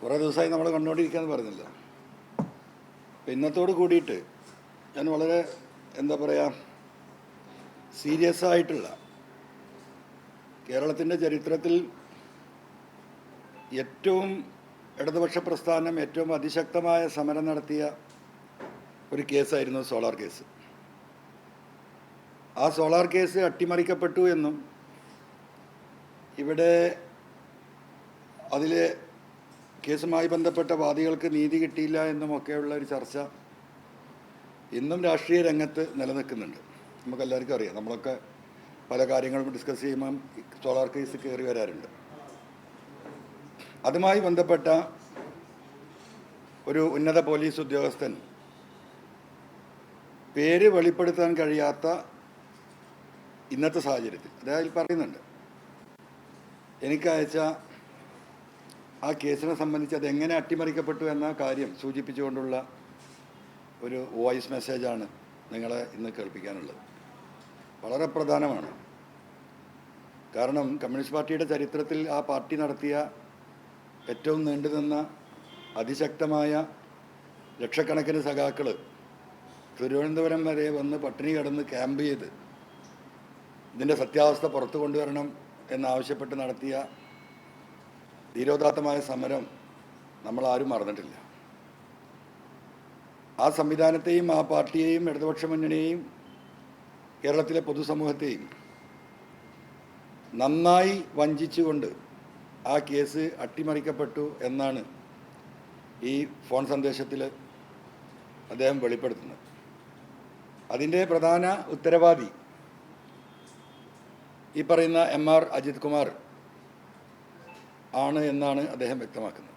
കുറേ ദിവസമായി നമ്മൾ കണ്ടുകൊണ്ടിരിക്കുകയെന്ന് പറഞ്ഞില്ല. അപ്പം ഇന്നത്തോട് കൂടിയിട്ട് ഞാൻ വളരെ എന്താ പറയുക സീരിയസ് ആയിട്ടുള്ള കേരളത്തിൻ്റെ ചരിത്രത്തിൽ ഏറ്റവും ഇടതുപക്ഷ പ്രസ്ഥാനം ഏറ്റവും അതിശക്തമായ സമരം നടത്തിയ ഒരു കേസായിരുന്നു സോളാർ കേസ്. ആ സോളാർ കേസ് അട്ടിമറിക്കപ്പെട്ടു എന്നും ഇവിടെ അതിലെ കേസുമായി ബന്ധപ്പെട്ട വാദികൾക്ക് നീതി കിട്ടിയില്ല എന്നുമൊക്കെയുള്ള ഒരു ചർച്ച ഇന്നും രാഷ്ട്രീയ രംഗത്ത് നിലനിൽക്കുന്നുണ്ട്. നമുക്കെല്ലാവർക്കും അറിയാം. നമ്മളൊക്കെ പല കാര്യങ്ങളും ഡിസ്കസ് ചെയ്യുമ്പം സോളാർ കേസ് കയറി വരാറുണ്ട്. അതുമായി ബന്ധപ്പെട്ട ഒരു ഉന്നത പോലീസ് ഉദ്യോഗസ്ഥൻ പേര് വെളിപ്പെടുത്താൻ കഴിയാത്ത ഇന്നത്തെ സാഹചര്യത്തിൽ അദ്ദേഹം പറയുന്നുണ്ട്, എനിക്കയച്ച ആ കേസിനെ സംബന്ധിച്ച് അതെങ്ങനെ അട്ടിമറിക്കപ്പെട്ടു എന്ന കാര്യം സൂചിപ്പിച്ചുകൊണ്ടുള്ള ഒരു വോയിസ് മെസ്സേജാണ് നിങ്ങളെ ഇന്ന് കേൾപ്പിക്കാനുള്ളത്. വളരെ പ്രധാനമാണ്. കാരണം കമ്മ്യൂണിസ്റ്റ് പാർട്ടിയുടെ ചരിത്രത്തിൽ ആ പാർട്ടി നടത്തിയ ഏറ്റവും നീണ്ടുനിന്ന അതിശക്തമായ ലക്ഷക്കണക്കിന് സഖാക്കൾ തിരുവനന്തപുരം വരെ വന്ന് പട്ടിണി കിടന്ന് ക്യാമ്പ് ചെയ്ത് ഇതിൻ്റെ സത്യാവസ്ഥ പുറത്തു കൊണ്ടുവരണം എന്നാവശ്യപ്പെട്ട് നടത്തിയ ധീരോദാത്തമായ സമരം നമ്മളാരും മറന്നിട്ടില്ല. ആ സംവിധാനത്തെയും ആ പാർട്ടിയെയും ഇടതുപക്ഷ മുന്നണിയെയും കേരളത്തിലെ പൊതുസമൂഹത്തെയും നന്നായി വഞ്ചിച്ചുകൊണ്ട് ആ കേസ് അട്ടിമറിക്കപ്പെട്ടു എന്നാണ് ഈ ഫോൺ സന്ദേശത്തിൽ അദ്ദേഹം വെളിപ്പെടുത്തുന്നത്. അതിൻ്റെ പ്രധാന ഉത്തരവാദി ഈ പറയുന്ന MR അജിത് കുമാർ ആണ് എന്നാണ് അദ്ദേഹം വ്യക്തമാക്കുന്നത്.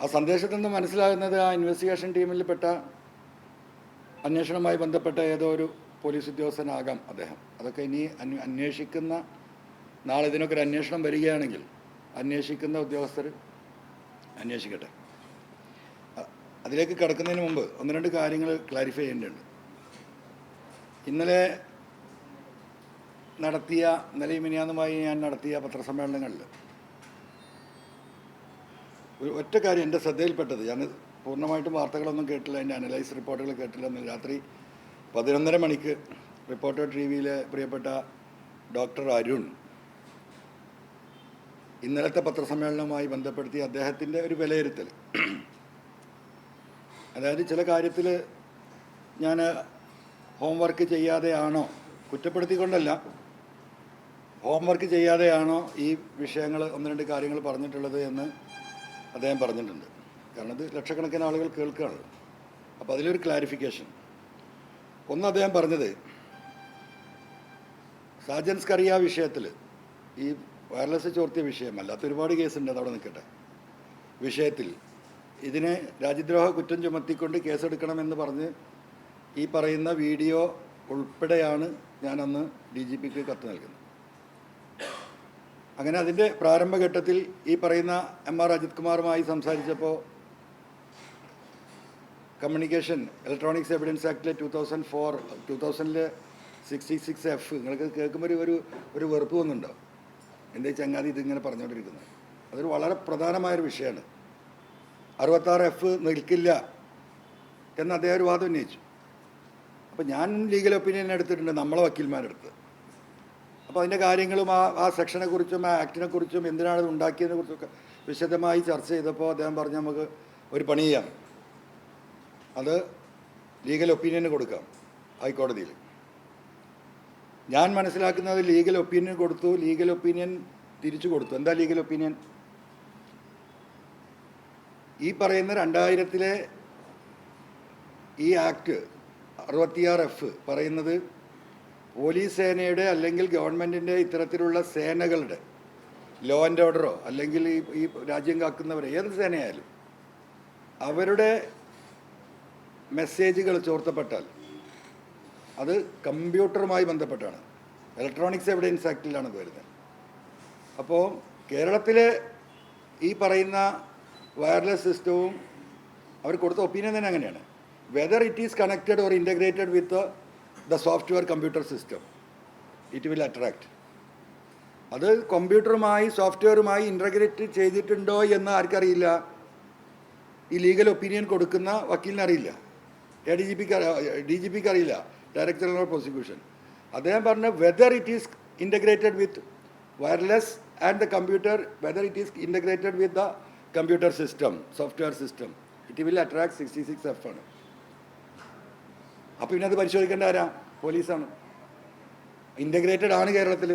ആ സന്ദേശത്തിൽ നിന്ന് മനസ്സിലാകുന്നത് ആ ഇൻവെസ്റ്റിഗേഷൻ ടീമിൽപ്പെട്ട അന്വേഷണവുമായി ബന്ധപ്പെട്ട ഏതോ ഒരു പോലീസ് ഉദ്യോഗസ്ഥനാകാം അദ്ദേഹം. അതൊക്കെ ഇനി അന്വേഷിക്കുന്ന നാളെ ഇതിനൊക്കെ ഒരു അന്വേഷണം വരികയാണെങ്കിൽ അന്വേഷിക്കുന്ന ഉദ്യോഗസ്ഥർ അന്വേഷിക്കട്ടെ. അതിലേക്ക് കടക്കുന്നതിന് മുമ്പ് ഒന്ന് രണ്ട് കാര്യങ്ങൾ ക്ലാരിഫൈ ചെയ്യേണ്ടതുണ്ട്. ഇന്നലെയും മിനിയാന്നുമായി ഞാൻ നടത്തിയ പത്രസമ്മേളനങ്ങളിൽ ഒറ്റ കാര്യം എൻ്റെ ശ്രദ്ധയിൽപ്പെട്ടത്, ഞാൻ പൂർണ്ണമായിട്ടും വാർത്തകളൊന്നും കേട്ടില്ല, എൻ്റെ അനലൈസ് റിപ്പോർട്ടുകൾ കേട്ടില്ല. രാത്രി 11:30 മണിക്ക് റിപ്പോർട്ടർ TVയിലെ പ്രിയപ്പെട്ട ഡോക്ടർ അരുൺ ഇന്നലത്തെ പത്രസമ്മേളനവുമായി ബന്ധപ്പെടുത്തി അദ്ദേഹത്തിൻ്റെ ഒരു വിലയിരുത്തൽ, അതായത് ചില കാര്യത്തിൽ ഞാൻ ഹോംവർക്ക് ചെയ്യാതെയാണോ, കുറ്റപ്പെടുത്തിക്കൊണ്ടല്ല, ഹോംവർക്ക് ചെയ്യാതെയാണോ ഈ വിഷയങ്ങൾ ഒന്ന് രണ്ട് കാര്യങ്ങൾ പറഞ്ഞിട്ടുള്ളത് എന്ന് അദ്ദേഹം പറഞ്ഞിട്ടുണ്ട്. കാരണം ഇത് ലക്ഷക്കണക്കിന് ആളുകൾ കേൾക്കുകയാണ്. അപ്പോൾ അതിലൊരു ക്ലാരിഫിക്കേഷൻ. ഒന്ന്, അദ്ദേഹം പറഞ്ഞത് സാജൻ സ്കറിയ വിഷയത്തിൽ, ഈ വയർലെസ് ചോർത്തിയ വിഷയമല്ലാത്ത ഒരുപാട് കേസുണ്ട്, അതവിടെ നിൽക്കട്ടെ, വിഷയത്തിൽ ഇതിനെ രാജ്യദ്രോഹ കുറ്റം ചുമത്തിക്കൊണ്ട് കേസെടുക്കണമെന്ന് പറഞ്ഞ് ഈ പറയുന്ന വീഡിയോ ഉൾപ്പെടെയാണ് ഞാനന്ന് DGPക്ക് കത്ത് നൽകുന്നത്. അങ്ങനെ അതിൻ്റെ പ്രാരംഭഘട്ടത്തിൽ ഈ പറയുന്ന MR അജിത് കുമാറുമായി സംസാരിച്ചപ്പോൾ കമ്മ്യൂണിക്കേഷൻ ഇലക്ട്രോണിക്സ് എവിഡൻസ് ആക്ടിലെ 2000 66F നിങ്ങൾക്ക് കേൾക്കുമ്പോൾ ഒരു വെറുപ്പ് വന്നുണ്ടോ? എന്താ ചങ്ങാതി ഇതിങ്ങനെ പറഞ്ഞുകൊണ്ടിരിക്കുന്നത്? അതൊരു വളരെ പ്രധാനമായൊരു വിഷയമാണ്. 66F നിൽക്കില്ല എന്ന് അദ്ദേഹം ഒരു വാദം ഉന്നയിച്ചു. അപ്പോൾ ഞാൻ ലീഗൽ ഒപ്പീനിയൻ എടുത്തിട്ടുണ്ട്, നമ്മളെ വക്കീൽമാരെടുത്ത്. അപ്പോൾ അതിൻ്റെ കാര്യങ്ങളും ആ സെക്ഷനെക്കുറിച്ചും ആ ആക്ടിനെക്കുറിച്ചും എന്തിനാണ് ഇത് ഉണ്ടാക്കിയതിനെക്കുറിച്ചൊക്കെ വിശദമായി ചർച്ച ചെയ്തപ്പോൾ അദ്ദേഹം പറഞ്ഞു, നമുക്ക് ഒരു പണി ചെയ്യാം, അത് ലീഗൽ ഒപ്പീനിയന് കൊടുക്കാം ഹൈക്കോടതിയിൽ. ഞാൻ മനസ്സിലാക്കുന്നത് ലീഗൽ ഒപ്പീനിയൻ കൊടുത്തു, ലീഗൽ ഒപ്പീനിയൻ തിരിച്ചു കൊടുത്തു. എന്താ ലീഗൽ ഒപ്പീനിയൻ? ഈ പറയുന്ന 2000 ഈ ആക്ട് 66F പറയുന്നത് പോലീസ് സേനയുടെ അല്ലെങ്കിൽ ഗവൺമെൻറ്റിൻ്റെ ഇത്തരത്തിലുള്ള സേനകളുടെ ലോ ആൻഡ് ഓർഡറോ അല്ലെങ്കിൽ ഈ രാജ്യം കാക്കുന്നവരെ ഏത് സേനയായാലും അവരുടെ മെസ്സേജുകൾ ചോർത്തപ്പെട്ടാൽ അത് കമ്പ്യൂട്ടറുമായി ബന്ധപ്പെട്ടാണ്, ഇലക്ട്രോണിക്സ് എവിഡൻസ് ആക്ടിലാണ് വരുന്നത്. അപ്പോൾ കേരളത്തിലെ ഈ പറയുന്ന വയർലെസ് സിസ്റ്റവും അവർ കൊടുത്ത ഒപ്പീനിയൻ തന്നെ അങ്ങനെയാണ്. Whether it is connected or integrated with the software computer system, it will attract. അത് കമ്പ്യൂട്ടറുമായി സോഫ്റ്റ്വെയറുമായി ഇൻ്റഗ്രേറ്റ് ചെയ്തിട്ടുണ്ടോ എന്ന് ആർക്കറിയില്ല. ഈ ലീഗൽ ഒപ്പീനിയൻ കൊടുക്കുന്ന വക്കീലിനറിയില്ല, DGPക്ക് അറിയില്ല, ഡയറക്ടർ ജനറൽ ഓഫ് പ്രോസിക്യൂഷൻ. അദ്ദേഹം പറഞ്ഞ whether it is integrated with wireless and the computer, whether it is integrated with the computer system, software system, it will attract 66F ആണ്. അപ്പോൾ പിന്നെ അത് പരിശോധിക്കേണ്ട ആരാ? പോലീസാണ്. ഇൻ്റഗ്രേറ്റഡ് ആണ് കേരളത്തിൽ.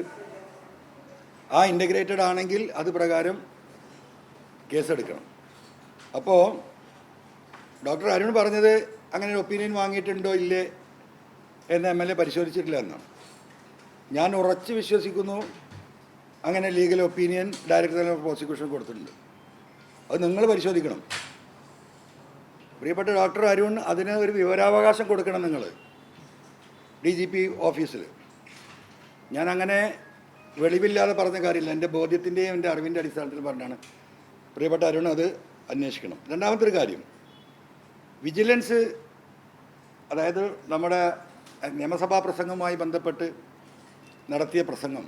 ആ ഇൻ്റഗ്രേറ്റഡ് ആണെങ്കിൽ അത് പ്രകാരം കേസെടുക്കണം. അപ്പോൾ ഡോക്ടർ അരുൺ പറഞ്ഞത് അങ്ങനെ ഒരു ഒപ്പീനിയൻ വാങ്ങിയിട്ടുണ്ടോ ഇല്ലേ എന്ന് MLA പരിശോധിച്ചിട്ടില്ല എന്നാണ്. ഞാൻ ഉറച്ച് വിശ്വസിക്കുന്നു അങ്ങനെ legal opinion director general of prosecution കൊടുത്തിട്ടുണ്ട്. അത് നിങ്ങൾ പരിശോധിക്കണം. പ്രിയപ്പെട്ട ഡോക്ടർ അരുൺ, അതിന് ഒരു വിവരാവകാശം കൊടുക്കണം നിങ്ങൾ DGP ഓഫീസിൽ. ഞാൻ അങ്ങനെ വെളിവില്ലാതെ പറഞ്ഞ കാര്യമില്ല, എൻ്റെ ബോധ്യത്തിൻ്റെയും എൻ്റെ അറിവിൻ്റെ അടിസ്ഥാനത്തിൽ പറഞ്ഞാണ്. പ്രിയപ്പെട്ട അരുൺ അത് അന്വേഷിക്കണം. രണ്ടാമത്തെ ഒരു കാര്യം, വിജിലൻസ്, അതായത് നമ്മുടെ നിയമസഭാ പ്രസംഗവുമായി ബന്ധപ്പെട്ട് നടത്തിയ പ്രസംഗം,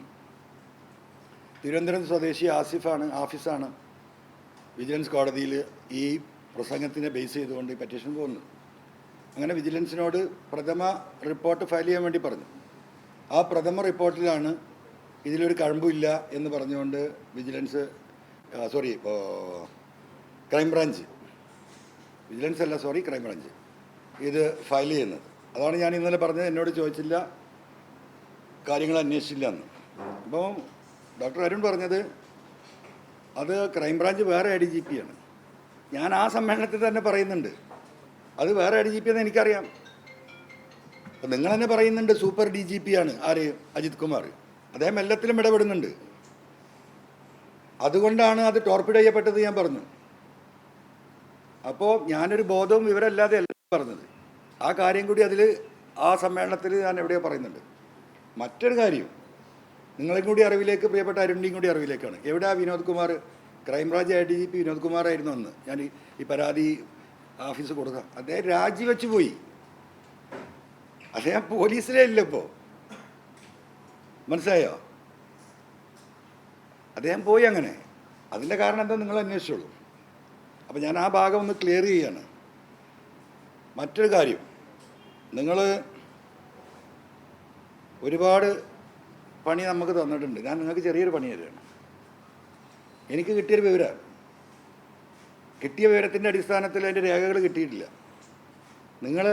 തിരുവനന്തപുരം സ്വദേശി ആഫീസാണ് വിജിലൻസ് കോടതിയിൽ ഈ പ്രസംഗത്തിനെ ബേസ് ചെയ്തുകൊണ്ട് ഈ പെറ്റീഷൻ പോകുന്നത്. അങ്ങനെ വിജിലൻസിനോട് പ്രഥമ റിപ്പോർട്ട് ഫയൽ ചെയ്യാൻ വേണ്ടി പറഞ്ഞു. ആ പ്രഥമ റിപ്പോർട്ടിലാണ് ഇതിലൊരു കഴമ്പില്ല എന്ന് പറഞ്ഞുകൊണ്ട് ക്രൈംബ്രാഞ്ച് ഇത് ഫയൽ ചെയ്യുന്നത്. അതാണ് ഞാൻ ഇന്നലെ പറഞ്ഞത്, എന്നോട് ചോദിച്ചില്ല, കാര്യങ്ങൾ അന്വേഷിച്ചില്ല എന്ന്. അപ്പോൾ ഡോക്ടർ അരുൺ പറഞ്ഞത് അത് ക്രൈംബ്രാഞ്ച് വേറെ ADGP ആണ്. ഞാൻ ആ സമ്മേളനത്തിൽ തന്നെ പറയുന്നുണ്ട് അത് വേറെ ADGP എന്ന് എനിക്കറിയാം. അപ്പം നിങ്ങൾ തന്നെ പറയുന്നുണ്ട് സൂപ്പർ DGP ആണ് ആര്? അജിത് കുമാർ. അദ്ദേഹം എല്ലാത്തിലും ഇടപെടുന്നുണ്ട്. അതുകൊണ്ടാണ് അത് ടോർപ്പിഡ് ചെയ്യപ്പെട്ടത് ഞാൻ പറഞ്ഞു. അപ്പോൾ ഞാനൊരു ബോധവും വിവരമല്ലാതെ അല്ല പറഞ്ഞത്. ആ കാര്യം കൂടി അതിൽ ആ സമ്മേളനത്തിൽ ഞാൻ എവിടെയോ പറയുന്നുണ്ട്. മറ്റൊരു കാര്യം നിങ്ങളെയും കൂടി അറിവിലേക്ക്, പ്രിയപ്പെട്ട അരുണിൻ്റെയും കൂടി അറിവിലേക്കാണ്. എവിടെ വിനോദ് കുമാർ? ക്രൈംബ്രാഞ്ച് ADGP വിനോദ് കുമാറായിരുന്നു അന്ന് ഞാൻ ഈ പരാതി ഓഫീസ് കൊടുക്കാം. അദ്ദേഹം രാജിവെച്ച് പോയി. അദ്ദേഹം പോലീസിലേ ഇല്ല ഇപ്പോൾ, മനസ്സിലായോ? അദ്ദേഹം പോയി. അങ്ങനെ അതിൻ്റെ കാരണം എന്താ നിങ്ങൾ അന്വേഷിച്ചോളൂ. അപ്പോൾ ഞാൻ ആ ഭാഗം ഒന്ന് ക്ലിയർ ചെയ്യാണ്. മറ്റൊരു കാര്യം, നിങ്ങൾ ഒരുപാട് പണി നമുക്ക് തന്നിട്ടുണ്ട്. ഞാൻ നിങ്ങൾക്ക് ചെറിയൊരു പണി തരാണ്. എനിക്ക് കിട്ടിയൊരു വിവരമാണ്. കിട്ടിയ വിവരത്തിൻ്റെ അടിസ്ഥാനത്തിൽ അതിൻ്റെ രേഖകൾ കിട്ടിയിട്ടില്ല. നിങ്ങൾ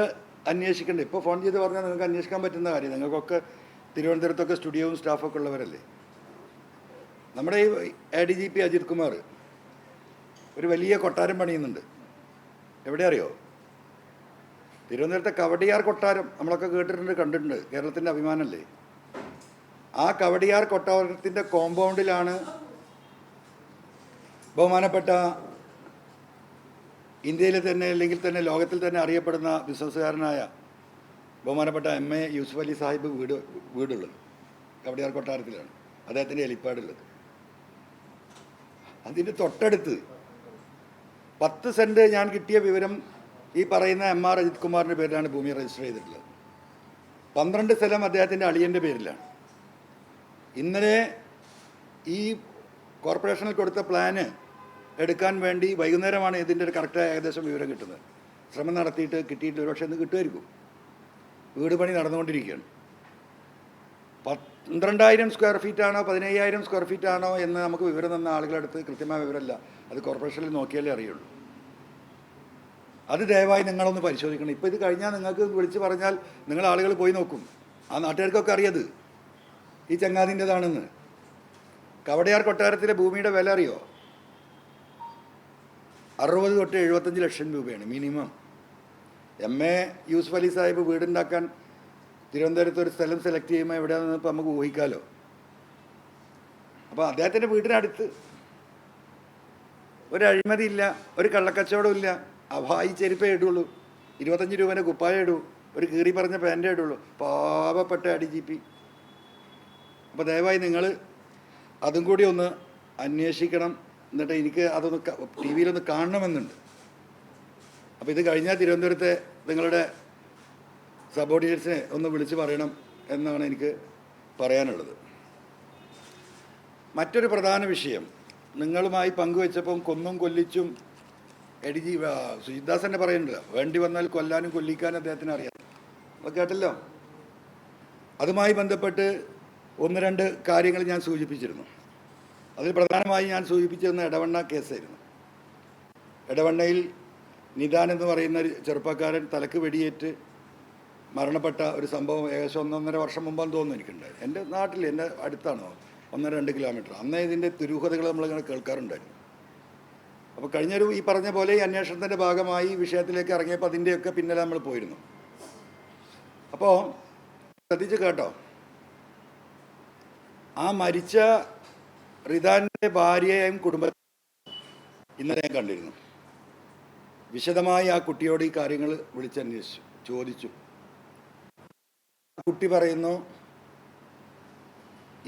അന്വേഷിക്കേണ്ട. ഇപ്പോൾ ഫോൺ ചെയ്ത് പറഞ്ഞാൽ നിങ്ങൾക്ക് അന്വേഷിക്കാൻ പറ്റുന്ന കാര്യം. നിങ്ങൾക്കൊക്കെ തിരുവനന്തപുരത്തൊക്കെ സ്റ്റുഡിയോവും സ്റ്റാഫൊക്കെ ഉള്ളവരല്ലേ. നമ്മുടെ ഈ ADGP അജിത് കുമാർ ഒരു വലിയ കൊട്ടാരം പണിയുന്നുണ്ട്. എവിടെ അറിയോ? തിരുവനന്തപുരത്തെ കവടിയാർ കൊട്ടാരം നമ്മളൊക്കെ കേട്ടിട്ടുണ്ട്, കണ്ടിട്ടുണ്ട്. കേരളത്തിൻ്റെ അഭിമാനമല്ലേ. ആ കവടിയാർ കൊട്ടാരത്തിൻ്റെ കോമ്പൗണ്ടിലാണ് ബഹുമാനപ്പെട്ട ഇന്ത്യയിലെ തന്നെ അല്ലെങ്കിൽ തന്നെ ലോകത്തിൽ തന്നെ അറിയപ്പെടുന്ന ബിസിനസ്സുകാരനായ ബഹുമാനപ്പെട്ട MA യൂസുഫ് അലി സാഹിബ് വീടുള്ളത്. കവടിയാർ കൊട്ടാരത്തിലാണ് അദ്ദേഹത്തിൻ്റെ ഹെലിപ്പാഡുള്ളത്. അതിൻ്റെ തൊട്ടടുത്ത് 10 സെൻറ്റ് ഞാൻ കിട്ടിയ വിവരം ഈ പറയുന്ന MR അജിത് കുമാറിൻ്റെ പേരിലാണ് ഭൂമി രജിസ്റ്റർ ചെയ്തിട്ടുള്ളത്. 12 സ്ഥലം അദ്ദേഹത്തിൻ്റെ അളിയൻ്റെ പേരിലാണ്. ഇന്നലെ ഈ കോർപ്പറേഷനിൽ കൊടുത്ത പ്ലാന് എടുക്കാൻ വേണ്ടി വൈകുന്നേരമാണ് ഇതിൻ്റെ ഒരു കറക്റ്റായ ഏകദേശം വിവരം കിട്ടുന്നത്. ശ്രമം നടത്തിയിട്ട് കിട്ടിയിട്ട് ഒരു പക്ഷേ ഇന്ന് കിട്ടുമായിരിക്കും. വീട് പണി നടന്നുകൊണ്ടിരിക്കുകയാണ്. 12,000 സ്ക്വയർ ഫീറ്റാണോ 15,000 സ്ക്വയർ ഫീറ്റാണോ എന്ന് നമുക്ക് വിവരം തന്ന ആളുകളടുത്ത് കൃത്യമായ വിവരമല്ല. അത് കോർപ്പറേഷനിൽ നോക്കിയാലേ അറിയുള്ളൂ. അത് ദയവായി നിങ്ങളൊന്ന് പരിശോധിക്കണം. ഇപ്പോൾ ഇത് കഴിഞ്ഞാൽ നിങ്ങൾക്ക് വിളിച്ച് പറഞ്ഞാൽ നിങ്ങൾ ആളുകൾ പോയി നോക്കും. ആ നാട്ടുകാർക്കൊക്കെ അറിയത് ഈ ചങ്ങാതിൻ്റെതാണെന്ന്. കവടയാർ കൊട്ടാരത്തിലെ ഭൂമിയുടെ വില അറിയോ? 60 തൊട്ട് 75 ലക്ഷം രൂപയാണ് മിനിമം. MA യൂസുഫ് അലി സാഹിബ് വീടുണ്ടാക്കാൻ തിരുവനന്തപുരത്ത് ഒരു സ്ഥലം സെലക്ട് ചെയ്യുമ്പോൾ എവിടെയാണെന്ന് ഇപ്പോൾ നമുക്ക് ഊഹിക്കാമല്ലോ. അപ്പോൾ അദ്ദേഹത്തിൻ്റെ വീടിനടുത്ത് ഒരു അഴിമതിയില്ല, ഒരു കള്ളക്കച്ചവടമില്ല. ഈ ചെരുപ്പേ ഇടുള്ളൂ, 25 രൂപേൻ്റെ കുപ്പായ ഇടൂ, ഒരു കീറി പറഞ്ഞ പാൻറ്റേ ഇടുള്ളൂ. പാവപ്പെട്ട ADGP. അപ്പോൾ ദയവായി നിങ്ങൾ അതും കൂടി ഒന്ന് അന്വേഷിക്കണം. എന്നിട്ട് എനിക്ക് അതൊന്ന് TV യിലൊന്ന് കാണണമെന്നുണ്ട്. അപ്പോൾ ഇത് കഴിഞ്ഞാൽ തിരുവനന്തപുരത്തെ നിങ്ങളുടെ സബോർഡിനേറ്റ്സിനെ ഒന്ന് വിളിച്ച് പറയണം എന്നാണ് എനിക്ക് പറയാനുള്ളത്. മറ്റൊരു പ്രധാന വിഷയം നിങ്ങളുമായി പങ്കുവെച്ചപ്പം കൊന്നും കൊല്ലിച്ചും സുജിദാസ് തന്നെ പറയുന്നുണ്ട്, വേണ്ടി വന്നാൽ കൊല്ലാനും കൊല്ലിക്കാനും അദ്ദേഹത്തിന് അറിയാം. അത് കേട്ടല്ലോ. അതുമായി ബന്ധപ്പെട്ട് ഒന്ന് രണ്ട് കാര്യങ്ങൾ ഞാൻ സൂചിപ്പിച്ചിരുന്നു. അതിൽ പ്രധാനമായി ഞാൻ സൂചിപ്പിച്ചിരുന്ന എടവണ്ണ കേസായിരുന്നു. എടവണ്ണയിൽ നിദാൻ എന്ന് പറയുന്ന ഒരു ചെറുപ്പക്കാരൻ തലക്ക് വെടിയേറ്റ് മരണപ്പെട്ട ഒരു സംഭവം ഏകദേശം 1.5 വർഷം മുമ്പാന്ന് തോന്നുന്നു എനിക്കുണ്ടായി. എൻ്റെ നാട്ടിൽ, എൻ്റെ അടുത്താണോ 1-2 കിലോമീറ്റർ. അന്നേ ഇതിൻ്റെ ദുരൂഹതകൾ നമ്മളിങ്ങനെ കേൾക്കാറുണ്ടായിരുന്നു. അപ്പോൾ കഴിഞ്ഞൊരു ഈ പറഞ്ഞ പോലെ ഈ അന്വേഷണത്തിൻ്റെ ഭാഗമായി ഈ വിഷയത്തിലേക്ക് ഇറങ്ങിയപ്പോൾ അതിൻ്റെയൊക്കെ പിന്നിൽ നമ്മൾ പോയിരുന്നു. അപ്പോൾ ശ്രദ്ധിച്ച് കേട്ടോ, ആ മരിച്ച റിദാൻ്റെ ഭാര്യയെയും കുടുംബത്തെയും ഇന്നലെ ഞാൻ കണ്ടിരുന്നു. വിശദമായി ആ കുട്ടിയോട് ഈ കാര്യങ്ങൾ വിളിച്ചന്വേഷിച്ചു, ചോദിച്ചു. കുട്ടി പറയുന്നു,